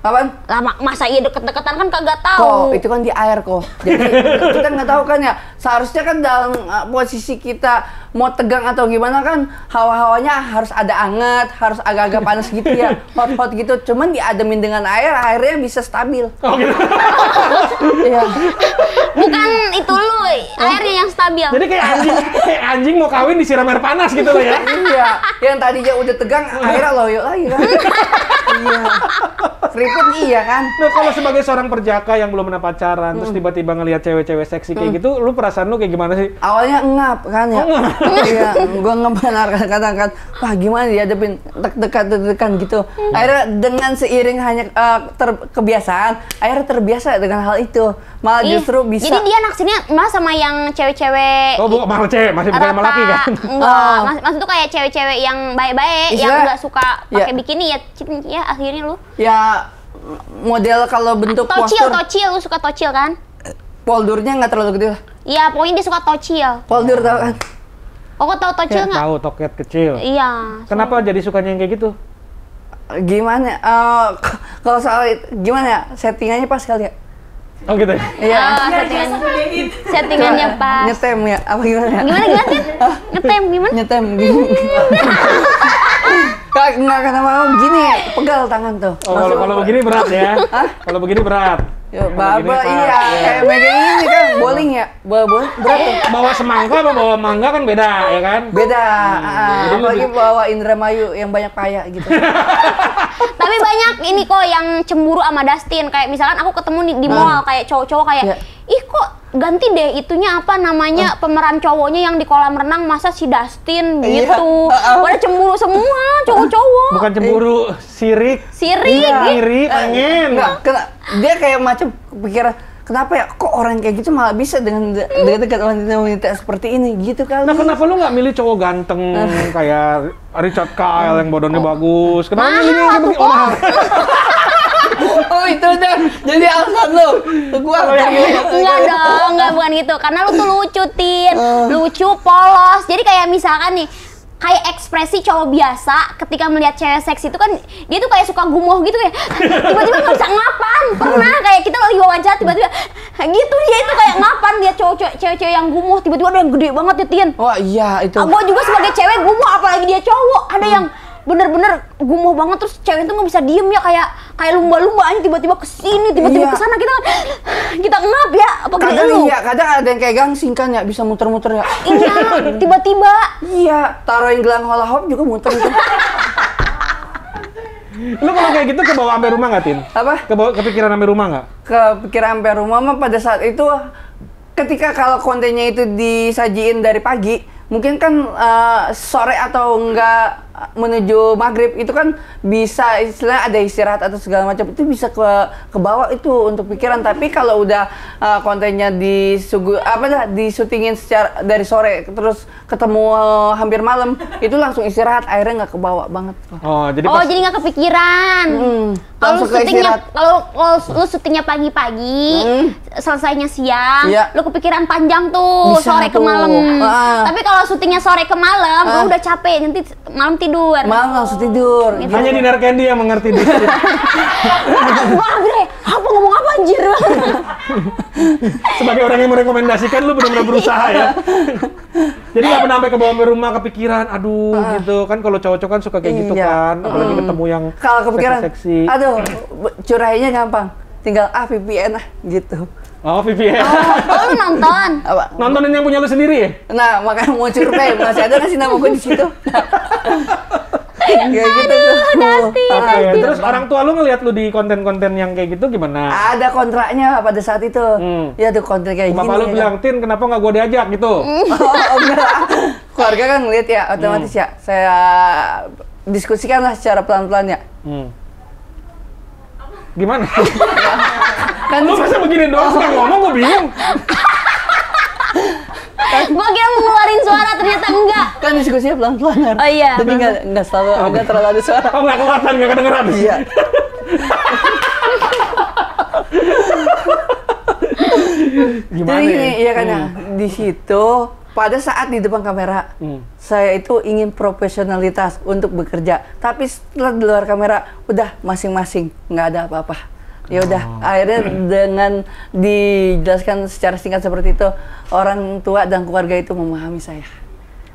Apaan? Lah masa iya deket-deketan kan kagak tahu. Kok itu kan di air kok. Jadi kita nggak tahu kan ya. Seharusnya kan dalam posisi kita mau tegang atau gimana kan hawa-hawanya harus ada anget, harus agak-agak panas gitu ya, hot-hot gitu. Cuman diademin dengan air, airnya bisa stabil. Oh gitu. Iya. Bukan itu lu, airnya yang stabil. Jadi kayak anjing mau kawin disiram air panas gitu loh ya. Iya, yang tadinya udah tegang, akhirnya loyo lagi kan. Iya. Keriput iya kan. Nah, kalau sebagai seorang perjaka yang belum pernah pacaran, terus tiba-tiba ngelihat cewek-cewek seksi kayak gitu, lu perasaan lu kayak gimana sih? Awalnya ngap kan ya. Iya, gua ngebenar kadang-kadang kan. Wah, gimana dihadapin dekat-dekan gitu. Akhirnya dengan seiring hanya kebiasaan, akhirnya terbiasa dengan hal itu. Malah justru bisa. Jadi dia naksirnya malah sama yang cewek-cewek. Oh, bukan malah cewek, masih bukan sama laki kan? Enggak, maksud tuh kayak cewek-cewek yang baik-baik, yang Istilah- nggak suka pakai ya. bikini ya akhirnya lu. Ya model kalau bentuk Tocil, postur lu suka tocil kan? poldurnya nggak terlalu gede lah. Iya, pokoknya dia suka tocil. Poldur tau kan? Oh, kok tahu tocil nggak? Tahu toket kecil. Iya. Kenapa jadi sukanya yang kayak gitu? Gimana? Kalau soal gimana ya? Settingannya pas kali ya? Oh gitu ya? Iya. Settingannya pas. Nyetem ya? Apa gimana ya? Gimana Tin? Ngetem gimana? Nyetem gini. Nggak kenapa begini, pegal tangan tuh. Oh, kalau begini berat ya? Kalau begini berat. Ya, Kalau begini baba pas. iya, kayak megang ini kan bowling ya, bowling berat tuh. Bawa semangka sama bawa mangga kan beda ya kan? Beda, Jadi apalagi bawa Indramayu yang banyak paya gitu. Tapi banyak ini kok yang cemburu sama Dustin. Kayak misalkan aku ketemu di mall kayak cowok-cowok kayak, Iya. ih kok ganti deh itunya apa namanya pemeran cowoknya yang di kolam renang masa si Dustin Iya. gitu. Pada cemburu semua cowok-cowok. Bukan cemburu, sirik. Sirik. Iri, pengen. Enggak, dia kayak macam pikiran, kenapa ya kok orang kayak gitu malah bisa dengan dekat wanita seperti ini gitu kali. Nah, kenapa lu nggak milih cowok ganteng kayak Richard Kyle yang badannya bagus? Kenapa milih yang kayak begitu? Oh, mahal. Oh itu udah jadi alasan lu. Gua Kalau yang ini Enggak dong, enggak bukan gitu. Karena lu tuh lucu, Tin. Lucu, polos. Jadi kayak misalkan nih, kayak ekspresi cowok biasa ketika melihat cewek seks itu kan dia tuh kayak suka gumoh gitu kayak tiba-tiba nggak bisa ngapan. Pernah kayak kita lagi wawancara tiba-tiba gitu dia itu kayak ngapan lihat cewek-cewek yang gumoh tiba-tiba ada yang gede banget ya, Tin. Wah iya itu. Gue juga sebagai cewek gumoh apalagi dia cowok. Ada yang bener-bener gumoh banget terus cewek itu nggak bisa diem ya kayak lumba-lumba aja tiba-tiba kesini tiba-tiba Iya. kesana kita ngap ya apa gede Kadang lu iya, kadang ada yang kayak gangsing kan ya, bisa muter-muter ya. iya tiba-tiba Iya, taruhin gelang hula hop juga muter itu. Lu kalau kayak gitu kebawa sampai rumah nggak, Tin? Apa? Kepikiran sampai rumah nggak? Kepikiran sampai rumah mah pada saat itu ketika kalau kontennya itu disajiin dari pagi, mungkin kan sore atau enggak menuju maghrib itu kan bisa istilahnya ada istirahat atau segala macam itu bisa ke bawah itu untuk pikiran. Tapi kalau udah kontennya disutingin secara dari sore terus ketemu hampir malam itu langsung istirahat, akhirnya nggak ke bawah banget. Oh, jadi oh pas jadi nggak kepikiran kalau langsung ke syutingnya istirahat. kalau lu syutingnya pagi-pagi selesainya siang Iya. lu kepikiran panjang tuh Bisa sore ke tuh. malam tapi kalau syutingnya sore ke malam lu udah capek nanti malam tidur Malam langsung tidur. Gitu. hanya Dinar Candy yang mengerti di sini. Wah, Bre, apa ngomong apa anjir? Sebagai orang yang merekomendasikan, lu benar-benar berusaha ya. Jadi nggak pernah sampai ke bawah sampai rumah kepikiran, aduh gitu kan kalau cowok-cowok kan suka kayak gitu Iya. kan, apalagi ketemu yang Kalau kepikiran, seksi. aduh, curahinnya gampang. Tinggal VPN gitu. Oh, VPN. Oh, lu nonton? Apa? Nontonin yang punya lu sendiri ya? Nah, makanya mau survei, masih ada nggak sih nama gue di situ? Kayak gitu tuh. Oke, terus orang tua lu ngelihat lu di konten-konten yang kayak gitu gimana? Ada kontraknya pada saat itu. Ya ada kontrak kayak gini. Bapak lu ya bilang, Tin, kenapa nggak gua diajak gitu? Oh, enggak. Keluarga kan ngeliat ya, otomatis ya. Saya diskusikan lah secara pelan-pelan ya. Gimana? Kan Lu masa begini doang suka ngomong, gua bingung. Gua kira mau ngeluarin suara ternyata enggak. kan diskusinya pelan-pelan. Oh, iya. Tapi nggak selalu nggak terlalu ada suara. Oh, nggak kelihatan, nggak kedengeran. Iya. Gimana Jadi ya? gini, iya kan ya, di situ pada saat di depan kamera, saya itu ingin profesionalitas untuk bekerja. Tapi setelah di luar kamera, udah masing-masing, nggak ada apa-apa. Ya udah, akhirnya dengan dijelaskan secara singkat seperti itu, orang tua dan keluarga itu memahami saya.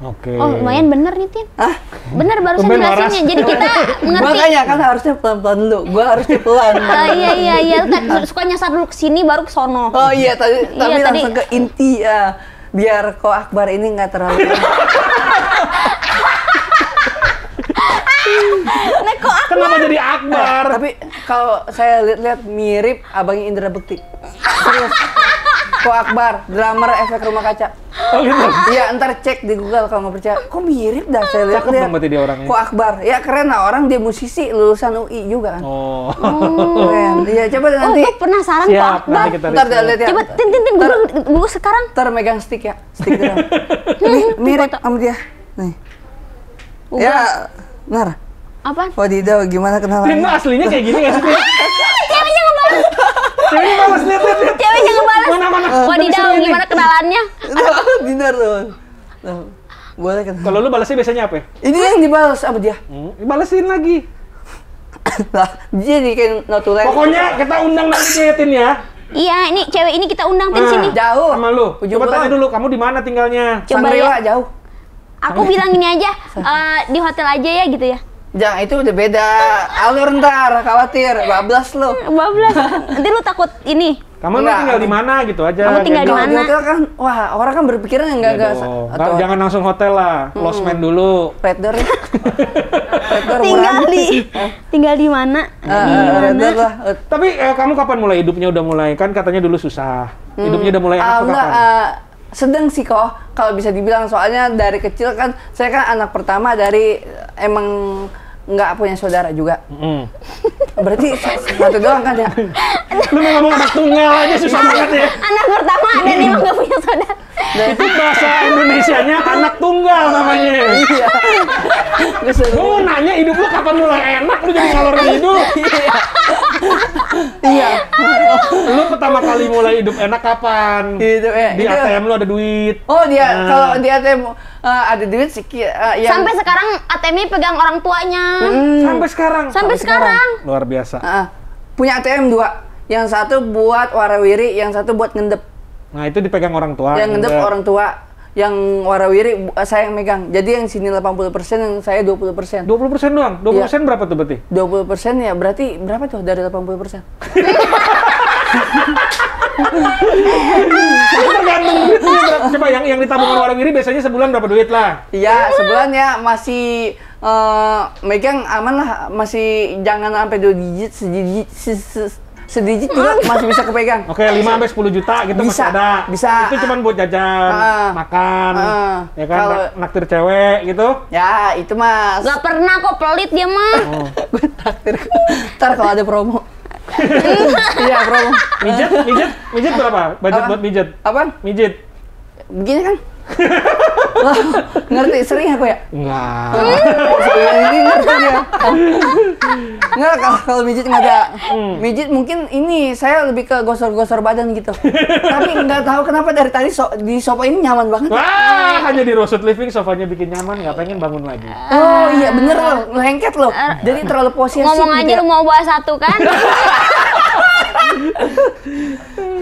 Oke. Oh, lumayan bener nih, Tin. Ah, Bener barusan Tumben jelasinnya. waras. Jadi kita mengerti. makanya kan harusnya pelan-pelan dulu. Gua harusnya pelan. Iya. Lu kan suka nyasar dulu ke sini baru ke sono. Oh iya, tapi Iya, tadi. langsung ke inti ya. biar Ko Akbar ini nggak terlalu Kenapa jadi Akbar? Tapi kalau saya lihat-lihat mirip abangnya Indra Bekti. Serius. Ko Akbar, drummer Efek Rumah Kaca. Oh gitu. Iya, ntar cek di Google kalau nggak percaya. Kok mirip dah saya lihat. Cakep dong berarti dia orangnya. Ko Akbar, ya keren lah, orang dia musisi lulusan UI juga kan. Oh. Keren. Iya, coba nanti. Gue penasaran Ko Siap, Akbar. nanti kita Ntar riset. lihat ya. Coba Tin Google sekarang. Ntar megang stick ya, stick drum. Nih, mirip sama dia. Nih. Ya, Nar. Apaan? Wadidaw, gimana Tim kenalannya? aslinya kayak gini nggak sih? Tim? Ceweknya ngebalas. Ceweknya balas, lihat. Ceweknya ngebalas. Mana? Wadidaw, gimana kenalannya? Dinar tuh. Nah, boleh kan? Kalau lu balasnya biasanya apa? Ini yang dibalas sama dia. Balesin lagi. Lah, jadi kayak notulen. Pokoknya kita undang nanti Tin ya. Iya, ini cewek ini kita undang Tin Nah, sini. Jauh. Sama lu. Ujung Coba tanya kulon. dulu, kamu di mana tinggalnya? Coba Sangrila ya. jauh. Aku bilang gini aja, di hotel aja ya gitu ya. Jangan, itu udah beda alur ntar, khawatir, bablas lu. Bablas. Nanti lu takut ini. Kamu lu Enggak. tinggal di mana gitu aja. Kamu tinggal di Kalau di mana? hotel kan, wah orang kan berpikiran yang Iya enggak dong. atau Jangan langsung hotel lah, lost man dulu. Red Door ya. Red Door Tinggal murah. tinggal di mana? Di Red Door mana? lah. Tapi kamu kapan mulai hidupnya udah mulai? Kan katanya dulu susah. Hidupnya udah mulai enak tuh Alhamdulillah, kapan? sedang sih kok kalau bisa dibilang, soalnya dari kecil kan saya kan anak pertama dari emang nggak punya saudara juga. Berarti satu doang kan ya. Lu memang ngomong anak tunggal aja susah banget ya. Anak pertama ada nih nggak punya saudara. Itu bahasa Indonesianya anak tunggal namanya. Iya. Gue mau nanya hidup lu kapan mulai enak, lu jadi ngalor hidup. Iya. Lu pertama kali mulai hidup enak kapan? Gitu ya. Di ATM lu ada duit. Oh dia Nah. kalau di ATM ada duit sih yang Sampai sekarang ATM-nya pegang orang tuanya. Sampai sekarang. Sampai sekarang. Luar biasa. punya ATM 2. Yang satu buat warawiri, yang satu buat ngendep. Nah, itu dipegang orang tua. Yang ngendep orang tua, yang warawiri saya yang megang. Jadi yang sini 80%, yang saya 20%. 20% doang. 20% berapa tuh berarti? 20% ya berarti berapa tuh dari 80%? Tergantung duitnya berapa. Coba yang di tabungan warawiri biasanya sebulan berapa duit lah? Iya, sebulan ya masih megang aman lah, masih jangan sampai 2 digit, sedikit juga masih bisa kepegang. Oke, 5-10 juta gitu Bisa, masih ada. bisa. Itu cuma buat jajan, makan, ya kan, Kalau- naktir cewek gitu. Ya, itu mas. Gak pernah kok pelit dia mah. Gue traktir. Ntar kalau ada promo. Iya, promo. Mijet berapa? Budget Apa? buat mijet? Apaan? Mijet? Begini kan? Loh, ngerti, sering aku ya? Enggak. Ini ngerti dia. Nggak, kalau mijit nggak ada. Mijit mungkin ini, saya lebih ke gosor-gosor badan gitu. Tapi nggak tahu kenapa dari tadi di sofa ini nyaman banget. Wah, hanya di Rosewood Living sofanya bikin nyaman, nggak pengen bangun lagi. Oh iya, bener loh, lengket loh. Jadi terlalu posesif Ngomong gitu aja ya. lu mau bahas satu kan?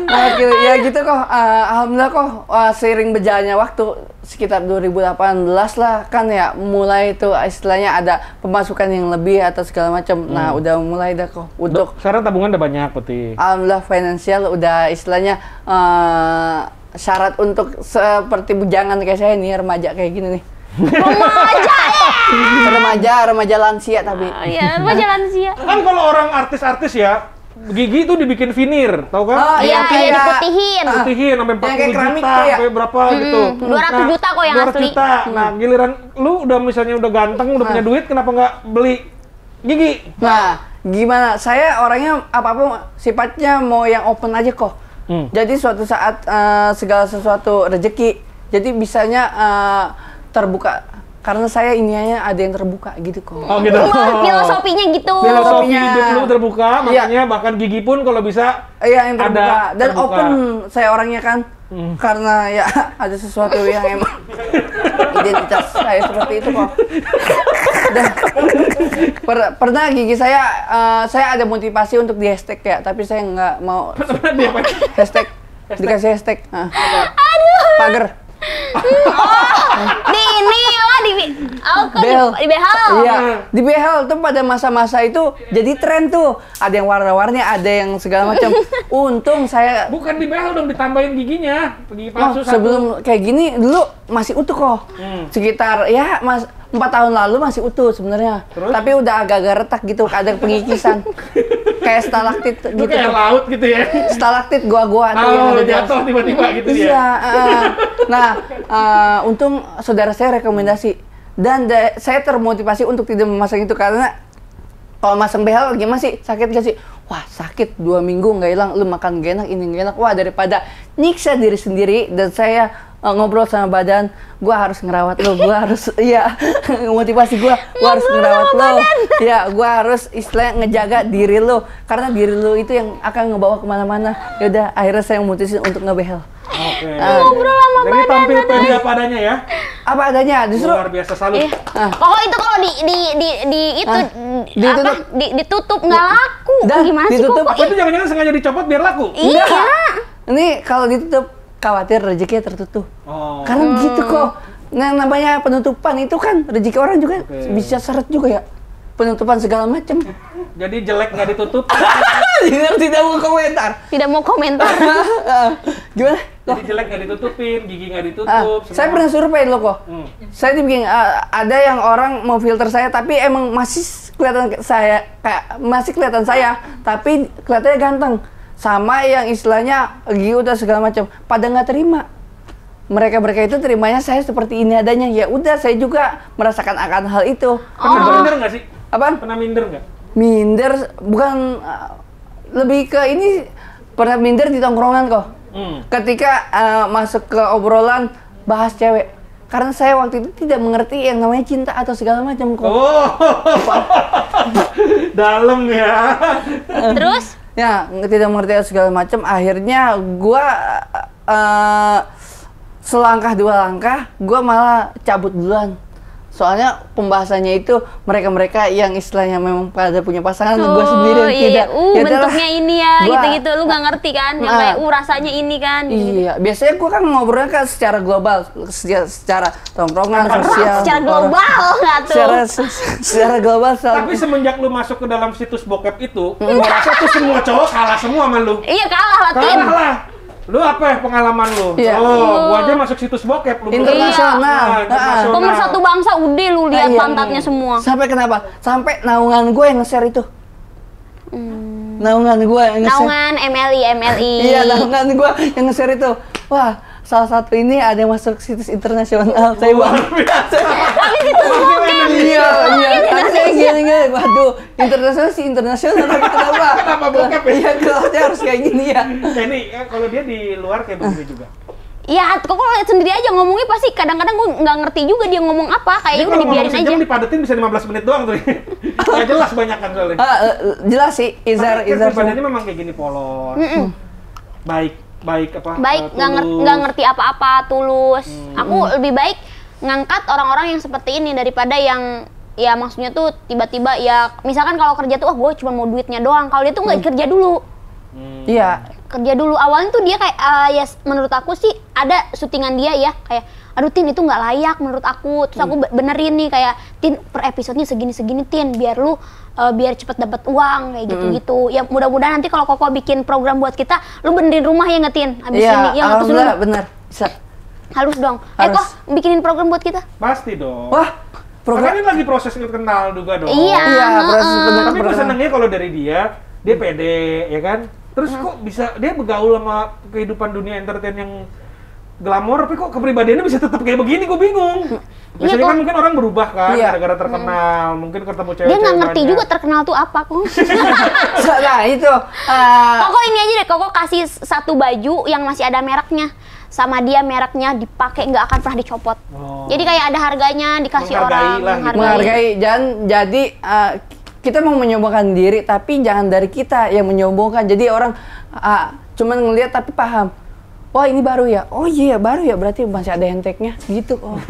Nah, ya gitu kok. Alhamdulillah kok seiring berjalannya waktu sekitar 2018 lah kan ya, mulai itu istilahnya ada pemasukan yang lebih atau segala macam. Nah, udah mulai dah kok untuk Sekarang tabungan udah banyak putih. alhamdulillah finansial udah istilahnya syarat untuk seperti bujangan kayak saya nih, remaja kayak gini nih. Remaja lansia tapi. Iya, apa jalan sih ya? Kan kalau orang artis-artis ya, gigi itu dibikin veneer, tau kan? Oh, Iya, kayak- iya diputihin. Putihin sampai Yang 40 kayak keramik juta, tuh ya? sampai berapa gitu. 200 juta kok yang 200 asli. juta. Nah, giliran lu udah misalnya udah ganteng, udah punya duit, kenapa nggak beli gigi? Nah, gimana? Saya orangnya apa-apa sifatnya mau yang open aja kok. Jadi suatu saat segala sesuatu rezeki, jadi bisanya terbuka. Karena saya ininya ada yang terbuka gitu kok. Oh gitu. Wah, filosofinya gitu. Filosofi Filosofinya. hidup lu terbuka, Iya. makanya bahkan gigi pun kalau bisa Iya, yang terbuka. ada Dan terbuka. open saya orangnya kan. Karena ya ada sesuatu yang emang identitas saya seperti itu kok. Dan pernah gigi saya ada motivasi untuk di hashtag ya, tapi saya nggak mau Dia pakai hashtag. Dikasih hashtag. Aduh. Pager. Di ini lah di Behel. Di behel. Iya, di behel tuh pada masa-masa itu jadi tren tuh. Ada yang warna-warni, ada yang segala macam. Untung saya Bukan di behel dong, ditambahin giginya. Gigi palsu satu. sebelum kayak gini dulu masih utuh kok. Sekitar ya 4 tahun lalu masih utuh sebenarnya. Terus? Tapi udah agak-agak retak gitu, ada pengikisan. Kayak stalaktit Itu gitu. kayak laut gitu ya. Stalaktit gua-gua tuh yang Oh, ada di jatuh atas. tiba-tiba gitu ya. Iya, nah, untung saudara saya rekomendasi dan saya termotivasi untuk tidak memasang itu karena kalau masang behel gimana sih? Sakit gak sih? Wah, sakit 2 minggu nggak hilang, lu makan gak enak, ini gak enak. Wah, daripada nyiksa diri sendiri dan saya ngobrol sama badan, gua harus ngerawat lo, gua harus iya motivasi gua harus ngerawat lo. Ya, gua harus istilahnya ngejaga diri lo karena diri lo itu yang akan ngebawa kemana-mana. Yaudah, akhirnya saya memutusin untuk ngebehel. Oke. Ngobrol sama Jadi tampil pede apa adanya ya. Apa adanya, justru Luar biasa salut. Pokoknya itu kalau di itu Ditutup. ditutup nggak laku. Dah, Gimana sih ditutup. kok? Apa itu jangan-jangan sengaja dicopot biar laku? Iya. Ini kalau ditutup khawatir rezekinya tertutup. Oh. Karena gitu kok. Nah, namanya penutupan itu kan rezeki orang juga bisa seret juga ya. Penutupan segala macam. Jadi jelek nggak ditutup. Tidak mau komentar. Tidak mau komentar. Gimana? Jadi jelek nggak ditutupin, gigi nggak ditutup. Saya pernah survei loh kok. Saya dibikin ada yang orang mau filter saya tapi emang masih kelihatan saya tapi kelihatannya ganteng. Sama yang istilahnya gigi udah segala macam pada nggak terima. Mereka itu terimanya saya seperti ini adanya. Ya udah, saya juga merasakan akan hal itu. Pernah minder nggak sih? Apaan? Pernah minder nggak? Minder bukan lebih ke ini, pernah minder di tongkrongan kok. Ketika masuk ke obrolan bahas cewek. Karena saya waktu itu tidak mengerti yang namanya cinta atau segala macam kok. Oh, dalam ya. Terus? Ya, tidak mengerti segala macam. Akhirnya gua selangkah 2 langkah, gua malah cabut duluan. Soalnya pembahasannya itu mereka yang istilahnya memang pada punya pasangan, gua sendiri yang tidak. Ya bentuknya ini ya, gua- gitu-gitu. Lu nggak ngerti kan? Yang kayak rasanya ini kan. Iya, biasanya gua kan ngobrolnya kan secara global, secara tongkrongan, sosial. Secara global nggak tuh? Secara global. Tapi semenjak lu masuk ke dalam situs bokep itu, gua rasa tuh semua cowok kalah semua sama lu. Iya, kalah lah, Tin. Kalah lah. Lu apa ya pengalaman lu? Iya. Oh, gua aja masuk situs bokep lu. Internasional. Internasional. Pemersatu bangsa udah lu lihat Iya. pantatnya semua. Sampai kenapa? Sampai naungan gue yang nge-share itu. Naungan gue yang nge-share. Naungan MLI. Iya, naungan gue yang nge-share itu. Wah, salah satu ini ada yang masuk situs internasional. Saya Luar bang. biasa. Iya. Tapi saya gini. Waduh, internasional sih internasional. Tapi kenapa? Kenapa bokep ya? Iya, kelasnya harus kayak gini ya. Ini kalau dia di luar kayak begini juga. Iya, kok kalau lihat sendiri aja ngomongnya pasti kadang-kadang gue nggak ngerti juga dia ngomong apa. Kayaknya udah dibiarin aja. Jam dipadetin bisa 15 menit doang tuh. Nggak jelas banyak kan soalnya. Jelas sih, Izar Badannya memang kayak gini polos. Baik apa? Baik, nggak ngerti apa-apa, tulus. Aku lebih baik ngangkat orang-orang yang seperti ini daripada yang ya maksudnya tuh tiba-tiba ya misalkan kalau kerja tuh gue cuma mau duitnya doang. Kalau dia tuh nggak kerja dulu. Iya. Kerja dulu. Awalnya tuh dia kayak ya menurut aku sih ada syutingan dia ya kayak aduh Tin itu nggak layak menurut aku. Terus aku benerin nih kayak Tin per episodenya segini-segini Tin biar lu biar cepet dapat uang kayak gitu-gitu. Ya mudah-mudahan nanti kalau Koko bikin program buat kita lu benerin rumah ya nggak Tin abis ini ya nggak alhamdulillah benar bisa. Harus dong. Harus. Kok bikinin program buat kita? Pasti dong. Wah, Karena ini lagi proses kenal juga dong. Iya. proses Tapi gue senengnya kalau dari dia pede ya kan. Terus kok bisa dia bergaul sama kehidupan dunia entertain yang glamor, tapi kok kepribadiannya bisa tetap kayak begini, gue bingung. Biasanya kan mungkin orang berubah kan, gara-gara terkenal, mungkin ketemu cewek-cewek Dia nggak ngerti banyak. juga terkenal tuh apa kok. Nah itu. Koko ini aja deh, Koko kasih satu baju yang masih ada mereknya. Sama dia mereknya dipakai nggak akan pernah dicopot. Jadi kayak ada harganya dikasih Menghargai orang. lah gitu. Menghargai dan jadi kita mau menyombongkan diri tapi jangan dari kita yang menyombongkan. Jadi orang cuman ngelihat tapi paham. Wah ini baru ya, oh iya baru ya berarti masih ada henteknya gitu. Oh.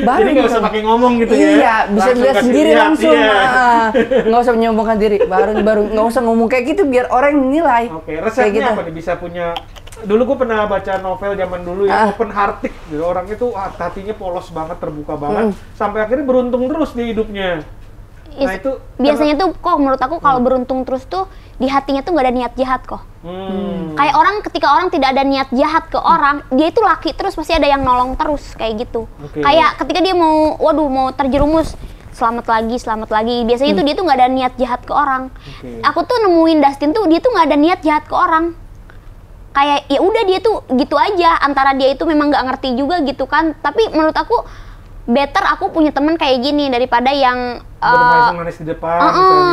Baru Jadi nggak usah pakai ngomong gitu ya. Iya, bisa Langsung dilihat kasih sendiri lihat, langsung. iya. Nggak usah menyombongkan diri. Baru nggak usah ngomong kayak gitu biar orang yang menilai. Oke, Kayak resepnya gitu. apa nih bisa punya dulu gue pernah baca novel zaman dulu ya, open hearted gitu. Orangnya tuh hatinya polos banget, terbuka banget, sampai akhirnya beruntung terus di hidupnya. Nah itu biasanya tuh kok menurut aku kalau beruntung terus tuh di hatinya tuh nggak ada niat jahat kok. Kayak orang ketika orang tidak ada niat jahat ke orang, dia itu laki terus pasti ada yang nolong terus kayak gitu. Kayak ketika dia mau terjerumus, selamat lagi. Biasanya tuh dia tuh nggak ada niat jahat ke orang. Aku tuh nemuin Dustin tuh dia tuh nggak ada niat jahat ke orang. Kayak ya udah dia tuh gitu aja, antara dia itu memang nggak ngerti juga gitu kan. Tapi menurut aku better aku punya teman kayak gini daripada yang manis di depan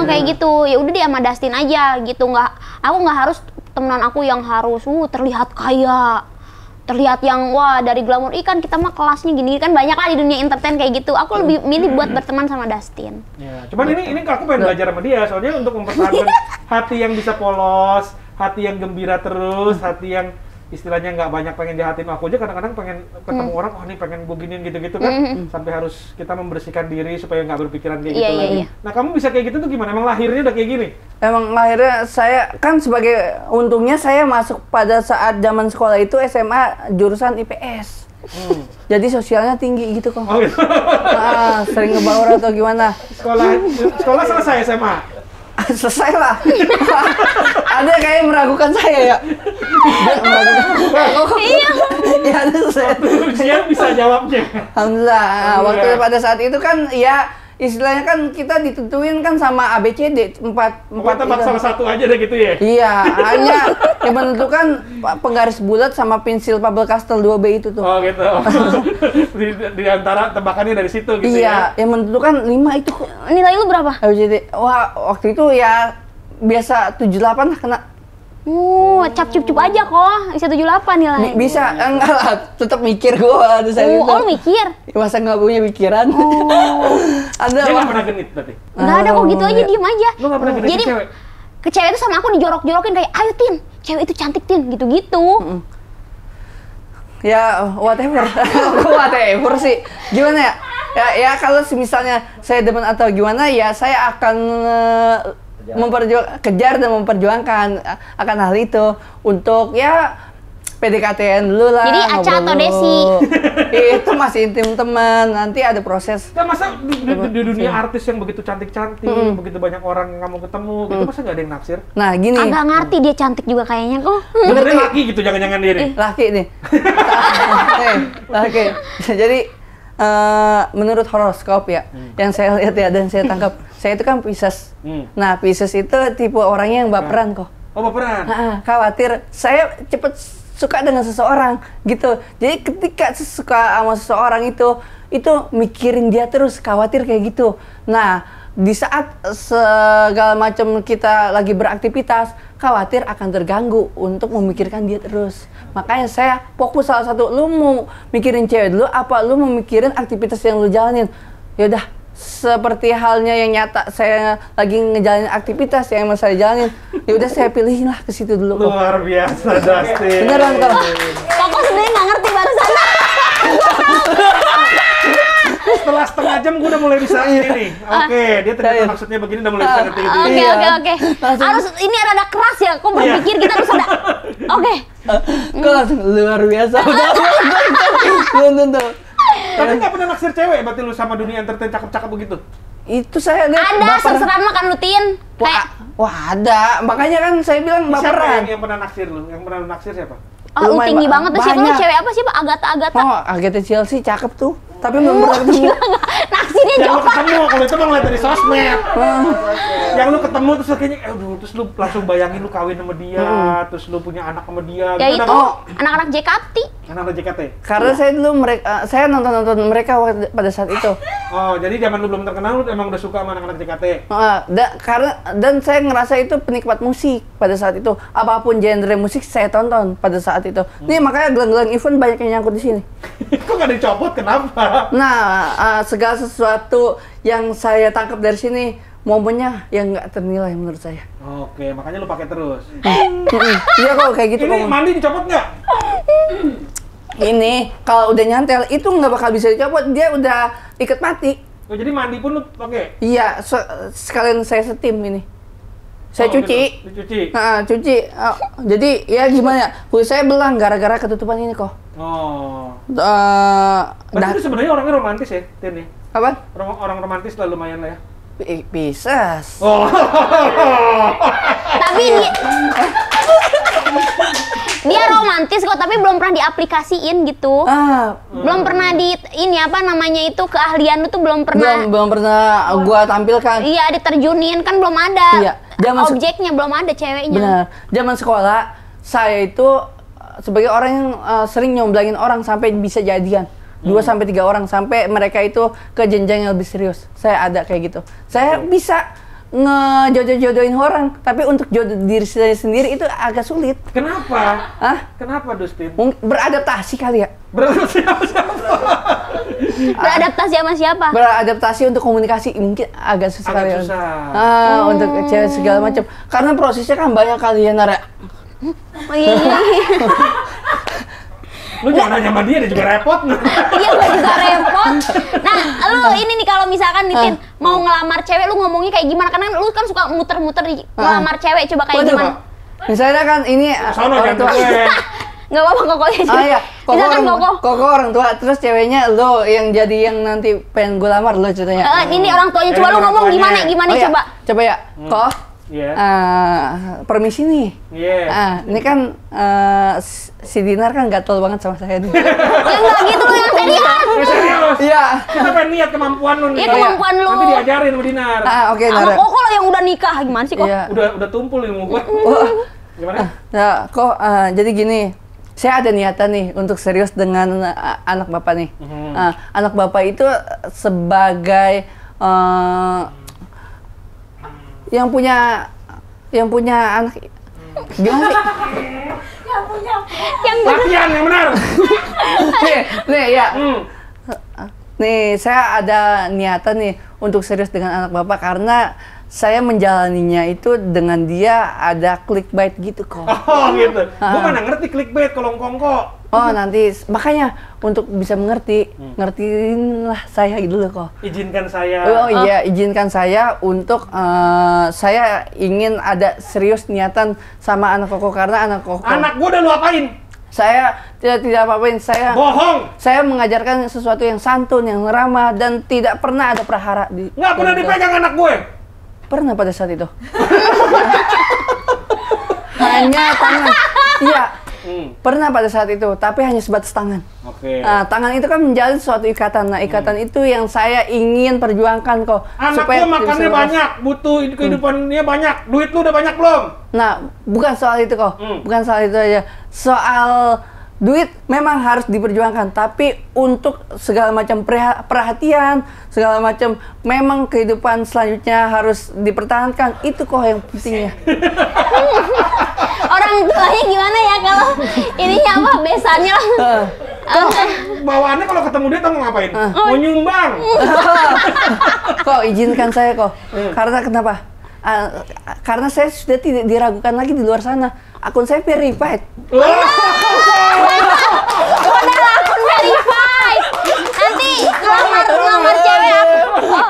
kayak gitu. Ya udah dia sama Dustin aja gitu. Aku nggak harus temenan aku yang harus terlihat kaya, terlihat yang wah dari glamour. Kan kita mah kelasnya gini kan, banyak lah di dunia entertain kayak gitu. Aku lebih milih buat berteman sama Dustin. Ya, cuman ini aku pengen belajar sama dia soalnya untuk mempertahankan hati yang bisa polos, hati yang gembira terus, hati yang istilahnya nggak banyak pengen jahatin aku aja, kadang-kadang pengen ketemu orang, nih pengen gue giniin gitu-gitu kan, sampai harus kita membersihkan diri supaya nggak berpikiran kayak gitu lagi. Nah kamu bisa kayak gitu tuh gimana? Emang lahirnya udah kayak gini? Emang lahirnya saya kan sebagai untungnya saya masuk pada saat zaman sekolah itu SMA jurusan IPS. Jadi sosialnya tinggi gitu kok. Oh, gitu. Sering ngebaur atau gimana? Sekolah selesai SMA. Selesai lah. Ada kayak meragukan saya ya. Iya. Ya ada selesai. Ujian bisa jawabnya. Alhamdulillah. Waktu pada saat itu kan ya istilahnya kan kita ditentuin kan sama ABCD empat salah satu aja deh gitu ya. Iya, hanya yang menentukan penggaris bulat sama pensil Faber-Castell 2B itu tuh. Oh gitu. di antara tebakannya dari situ gitu ya. Iya, yang menentukan 5 itu. Nilai lu berapa? ABCD. Wah, waktu itu ya biasa 78 lah kena. Cap cup aja kok, bisa 78 nilai. Bisa, enggak lah, tetap mikir gua ada saya itu. Oh, mikir? Masa nggak punya pikiran? Dia nggak pernah genit berarti? Nggak ada kok, gitu aja, diem aja. Lu nggak pernah genit jadi, cewek? Ke cewek itu sama aku dijorok-jorokin kayak, ayo Tin, cewek itu cantik Tin, gitu-gitu. Ya, whatever. Whatever sih. Gimana ya? Ya kalau misalnya saya demen atau gimana, ya saya akan kejar dan memperjuangkan akan hal itu untuk ya PDKT-an dulu lah. Jadi Aca atau Desi? Itu masih intim teman, nanti ada proses. Nah, masa di dunia artis yang begitu cantik-cantik, begitu banyak orang yang nggak mau ketemu, gitu masa nggak ada yang naksir? Nah gini. Agak ngerti dia cantik juga kayaknya kok. Benernya laki gitu, jangan-jangan dia nih. Laki nih. Laki. Jadi menurut horoskop ya, yang saya lihat ya dan saya tangkap, saya itu kan Pisces. Nah Pisces itu tipe orangnya yang baperan kok. Oh baperan? Khawatir, saya cepet suka dengan seseorang gitu. Jadi ketika suka sama seseorang itu mikirin dia terus, khawatir kayak gitu. Nah di saat segala macam kita lagi beraktivitas, khawatir akan terganggu untuk memikirkan dia terus. Makanya saya fokus salah satu, lu mau mikirin cewek dulu apa lu mau mikirin aktivitas yang lu jalanin. Yaudah, seperti halnya yang nyata saya lagi ngejalanin aktivitas yang saya jalanin, yaudah saya pilihin lah ke situ dulu. Luar biasa Dustin. Beneran kok. Kok sebenarnya nggak ngerti barusan. Setelah setengah jam gue udah mulai bisa ini nih. Oke, dia ternyata maksudnya begini udah mulai bisa ngerti-ngerti. Oke. Harus ini rada keras ya, kok berpikir kita harus ada. Oke. Kok langsung luar biasa. Belum tentu. Tapi nggak pernah naksir cewek, berarti lu sama dunia entertain cakep-cakep begitu? Itu saya lihat ada serseran makan rutin. Wah ada, makanya kan saya bilang baperan. Siapa yang pernah naksir lu? Yang pernah lu naksir siapa? Oh, tinggi banget tuh siapa lu? Cewek apa sih Pak? Agatha. Oh, Agatha Chelsea cakep tuh. Tapi belum pernah ketemu. Naksirnya yang lu jauh. ketemu, kalau itu mah ngeliat dari sosmed. Yang lu ketemu terus kayaknya, terus lu langsung bayangin lu kawin sama dia, terus lu punya anak sama dia. Ya itu, anak-anak JKT. Anak-anak JKT? Karena saya dulu saya nonton mereka pada saat itu. Oh, jadi zaman lu belum terkenal, lu emang udah suka sama anak-anak JKT? Dan saya ngerasa itu penikmat musik pada saat itu. Apapun genre musik saya tonton pada saat itu. Nih makanya gelang-gelang event banyak yang nyangkut di sini. Kok gak dicopot? Kenapa? Nah, segala sesuatu yang saya tangkap dari sini momennya yang nggak ternilai menurut saya. Oke, makanya lu pakai terus. Iya kok kayak gitu. Ini mandi dicopot nggak? Ini kalau udah nyantel itu nggak bakal bisa dicopot, dia udah ikat mati. Oh, jadi mandi pun lu pakai? Iya, sekalian saya setim ini. Saya cuci. Gitu. Dicuci. Nah, cuci. Jadi ya gimana ya? Kulit saya belang gara-gara ketutupan ini kok. Oh. Dah. Berarti itu sebenarnya orangnya romantis ya, Tin ya? Apa? Orang romantis lah lumayan lah ya. Pisces. Oh. Tapi dia romantis kok, tapi belum pernah diaplikasiin gitu. Belum pernah ini apa namanya itu, keahlian itu belum pernah. Belum pernah gua tampilkan. Iya, diterjunin kan belum ada. Iya. Objeknya belum ada, ceweknya. Benar. Zaman sekolah saya itu sebagai orang yang sering nyomblangin orang sampai bisa jadian. 2-3 orang sampai mereka itu ke jenjang yang lebih serius. Saya ada kayak gitu. Saya bisa ngejodoh-jodohin orang, tapi untuk jodoh diri saya sendiri itu agak sulit. Kenapa? Hah? Kenapa, Dustin? Beradaptasi kali ya. Beradaptasi sama siapa? Beradaptasi sama siapa? Beradaptasi untuk komunikasi mungkin agak susah kali ya. Susah. Untuk cewek segala macam. Karena prosesnya kan banyak kali ya, Nara. Oh iya. Lu jangan nanya sama dia juga repot. Iya, gua juga repot. Nah, lu ini nih kalau misalkan Tin mau ngelamar cewek, lu ngomongnya kayak gimana? Karena lu kan suka muter-muter di ngelamar cewek, coba kayak gimana? Misalnya kan ini orang tua. Nggak apa-apa, kokonya aja. Iya, Misalkan koko orang tua, terus ceweknya lo yang jadi yang nanti pengen gue lamar lo ceritanya. Ini orang tuanya, coba lu ngomong gimana coba. Coba ya, kok. Permisi nih. Ini kan si Dinar kan gatel banget sama saya nih. Ya enggak gitu, lu yang serius. Iya. Kita pengen lihat kemampuan lu nih. Iya, kemampuan lu. Nanti diajarin sama Dinar. Oke, sama Koko lo yang udah nikah, gimana sih kok? Udah tumpul ilmu gua. Gimana? Nah, kok jadi gini. Saya ada niatan nih untuk serius dengan anak bapak nih. Anak bapak itu sebagai yang punya anak gimana sih? yang latihan yang benar. nih ya. Nih saya ada niatan nih untuk serius dengan anak bapak karena saya menjalaninya itu dengan dia ada clickbait gitu kok. Oh gitu. Gua mana ngerti clickbait kolong kongko. Oh nanti makanya untuk bisa mengerti, ngertiin lah saya gitu loh kok. Izinkan saya. Oh iya, izinkan saya untuk saya ingin ada serius niatan sama anak Koko karena anak Koko. Anak gua udah lu apain? Saya tidak apa-apain, saya bohong. Saya mengajarkan sesuatu yang santun, yang ramah dan tidak pernah ada prahara di. Nggak pernah dipegang anak gue. Pernah pada saat itu. Hanya tangan. Iya. Pernah pada saat itu, tapi hanya sebatas tangan. Oke. Tangan itu kan menjalin suatu ikatan. Nah, ikatan itu yang saya ingin perjuangkan kok. Anak gua makannya banyak, butuh kehidupannya banyak. Duit lu udah banyak belum? Nah, bukan soal itu kok. Bukan soal itu aja. Soal duit memang harus diperjuangkan, tapi untuk segala macam perhatian, segala macam memang kehidupan selanjutnya harus dipertahankan. Itu kok yang pentingnya. Orang tuanya gimana ya kalau ininya apa besannya lah. Bawaannya kalau ketemu dia tau mau ngapain? Mau nyumbang. Kok izinkan saya kok. Karena kenapa? Karena saya sudah tidak diragukan lagi di luar sana. Akun saya verified. Udah akun verified. Nanti ngelamar cewek aku.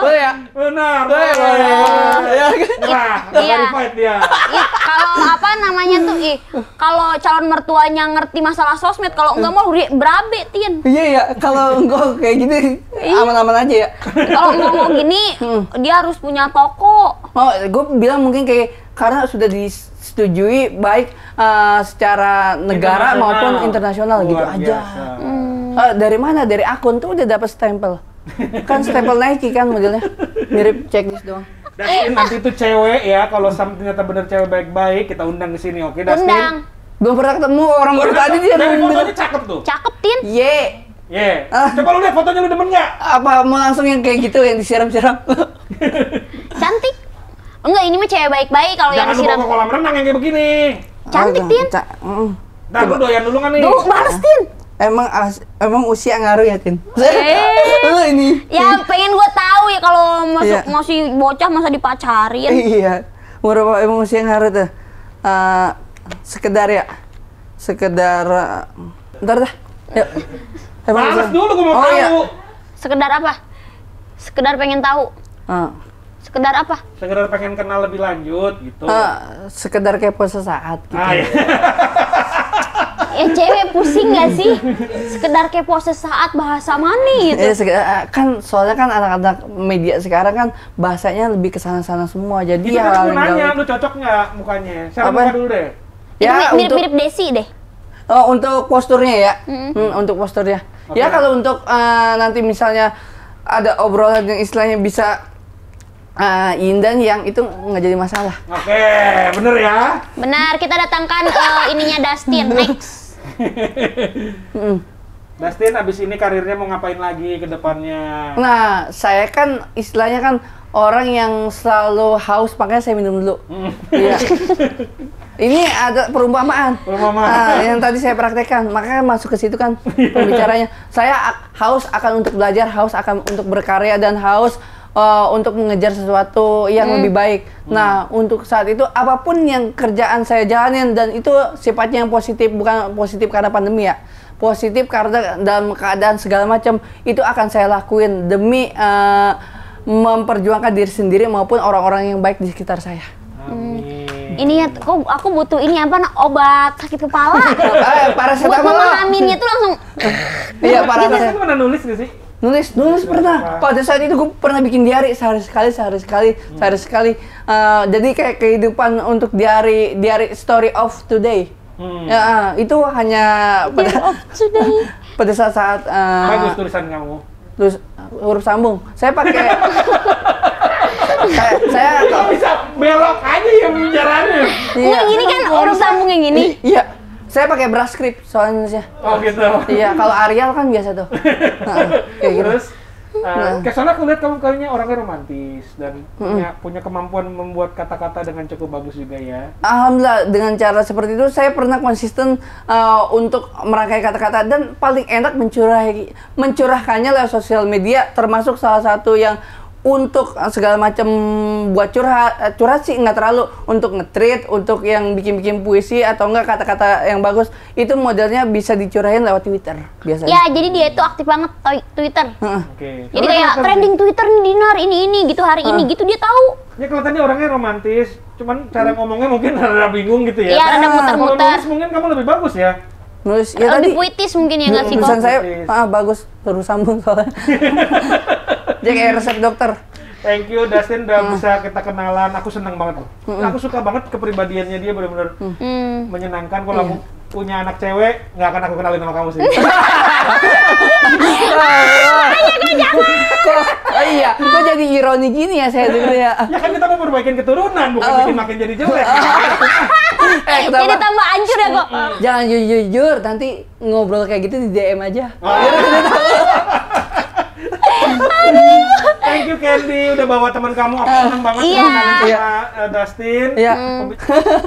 Boleh ya? Benar. Nah, verified dia. Kalau apa namanya tuh, kalau calon mertuanya ngerti masalah sosmed, kalau enggak mau berabe, Tin. Iya ya, kalau enggak kayak gini aman-aman aja ya. Kalau enggak mau gini, dia harus punya toko. Oh, gue bilang mungkin kayak karena sudah disetujui baik secara negara maupun internasional gitu aja. Dari mana? Dari akun tuh udah dapat stempel. Kan stempel Nike kan modelnya. Mirip checklist doang. Dustin nanti tuh cewek ya, kalau ternyata bener cewek baik-baik, kita undang ke sini, oke Dustin? Undang. Belum pernah ketemu orang baru tadi dia. Fotonya cakep tuh. Cakep, Tin. Coba lu lihat fotonya, lu demen nggak? Apa mau langsung yang kayak gitu yang disiram-siram? Cantik. Enggak, ini mah cewek baik-baik kalau yang disiram. Jangan lupa kolam renang yang kayak begini. Cantik, Tin. Nah, lu doyan dulu kan nih? Duh, males, Tin. Emang usia ngaruh ya, Tin? Ini. Ya pengen gua tahu ya kalau masih bocah masa dipacarin. Iya. Berapa emang usia ngaruh tuh? Sekedar ntar dah. Yuk. Males dulu gua mau tahu. Sekedar apa? Sekedar pengen tahu. Sekedar apa? Sekedar pengen kenal lebih lanjut gitu. Sekedar kepo sesaat gitu. Ah, iya. Ya cewek pusing gak sih? Sekedar kepo sesaat bahasa mana gitu. Kan soalnya kan anak-anak media sekarang kan bahasanya lebih ke sana-sana semua. Jadi Itu ya kan aku nanya, lu cocok nggak mukanya? Share Apa? muka dulu deh. Itu Ya mirip-mirip Desi deh. untuk posturnya ya. Untuk posturnya. Oke. Ya kalau untuk nanti misalnya ada obrolan yang istilahnya bisa yin dan yang itu nggak jadi masalah. Oke, bener ya. Benar, kita datangkan ininya Dustin next. Dustin abis ini karirnya mau ngapain lagi ke depannya? Nah, saya kan istilahnya kan orang yang selalu haus, makanya saya minum dulu. Iya. Ini ada perumpamaan. Yang tadi saya praktekkan, makanya masuk ke situ kan pembicaranya. Saya haus akan untuk belajar, haus akan untuk berkarya, dan haus untuk mengejar sesuatu yang lebih baik. Nah, untuk saat itu apapun yang kerjaan saya jalanin dan itu sifatnya yang positif, bukan positif karena pandemi ya. Positif karena dalam keadaan segala macam itu akan saya lakuin demi memperjuangkan diri sendiri maupun orang-orang yang baik di sekitar saya. Amin. Ini ya, kok aku butuh ini apa? Obat sakit kepala. Buat Paracetamol. memahaminya tuh langsung. Iya, Dustin paracetamol. pernah nulis gak sih? Nulis pernah. Pada saat itu gue pernah bikin diary sehari sekali. Jadi kayak kehidupan untuk diary story of today. Ya, itu hanya pada saat Bagus tulisan kamu. terus huruf sambung. Saya pakai saya Kok bisa belok aja ya pembicaraannya? Enggak gini kan urus sambung yang gini. Iya. Saya pakai brush script soalnya. Oh gitu. Iya, kalau Arial kan biasa tuh. Kayak gitu. Terus kesoalnya aku lihat kamu kayaknya orangnya romantis dan punya kemampuan membuat kata-kata dengan cukup bagus juga ya. Alhamdulillah, dengan cara seperti itu saya pernah konsisten untuk merangkai kata-kata, dan paling enak mencurahkannya lewat sosial media, termasuk salah satu yang untuk segala macam buat curhat sih nggak terlalu, untuk nge-tweet, untuk yang bikin puisi atau enggak kata-kata yang bagus itu modelnya bisa dicurahin lewat Twitter biasanya. Ya, jadi dia itu aktif banget Twitter. Oke. Jadi kayak trending Twitter nih Dinar ini gitu hari ini gitu dia tahu. Ya kelihatannya orangnya romantis, cuman cara ngomongnya mungkin rada bingung gitu ya. Iya, rada Kalau muter-muter. nulis mungkin kamu lebih bagus ya. Nulis ya Lebih tadi puitis mungkin ya nggak sih tulisan kok? saya bagus, terus sambung soalnya. Jadi kayak resep dokter. Thank you Dustin udah bisa kita kenalan. Aku senang banget loh. Aku suka banget kepribadiannya dia, benar-benar menyenangkan. Kalau aku punya anak cewek, nggak akan aku kenalin sama kamu sih. Iya, kok jadi ironi gini ya saya dengar ya. Ya kan kita mau perbaikin keturunan, bukan bikin makin jadi jelek. Jadi tambah hancur ya kok. Jangan jujur, nanti ngobrol kayak gitu di DM aja. Thank you Candy udah bawa teman kamu. Aku senang banget Iya. kenalin sama Dustin. Iya.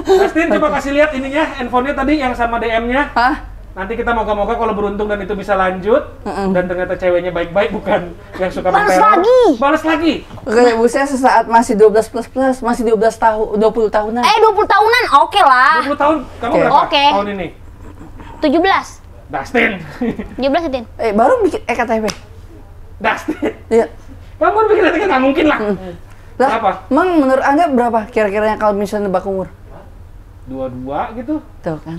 Dustin coba kasih lihat ininya, handphonenya tadi yang sama DM-nya. Hah? Nanti kita moga-moga kalau beruntung dan itu bisa lanjut dan ternyata ceweknya baik-baik, bukan yang suka Balas menteror. lagi. Balas lagi. Oke, buset sesaat masih 12 plus, masih 12 tahun, 20 tahunan. 20 tahunan oke lah. 20 tahun. Kamu Oke. berapa Oke. tahun ini? 17. Dustin. 17 Tin. Baru bikin EKTP. Dustin. Iya. Kamu baru bikin nanti kan nggak mungkin lah. Lah, Berapa? Emang menurut Anda berapa kira-kiranya kalau misalnya nebak umur? 22 gitu. Tuh kan.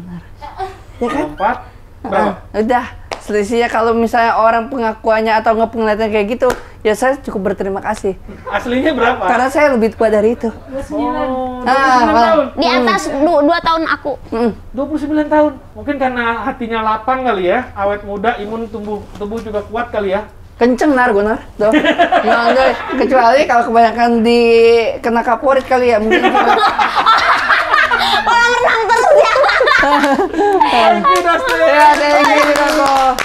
Ya kan? 4. Berapa? Udah, selisihnya kalau misalnya orang pengakuannya atau nggak penglihatan kayak gitu, ya saya cukup berterima kasih. Aslinya berapa? Karena saya lebih tua dari itu. Oh, 29 malah. tahun. Di atas 2 tahun aku. 29 tahun. Mungkin karena hatinya lapang kali ya, awet muda, imun tubuh juga kuat kali ya. Kenceng nar, gue nar. Tuh. Nggak, kecuali kalau kebanyakan kena kaporit kali ya. Mungkin Orang renang terus ya. Thank you Dustin. ya, thank you, Kak.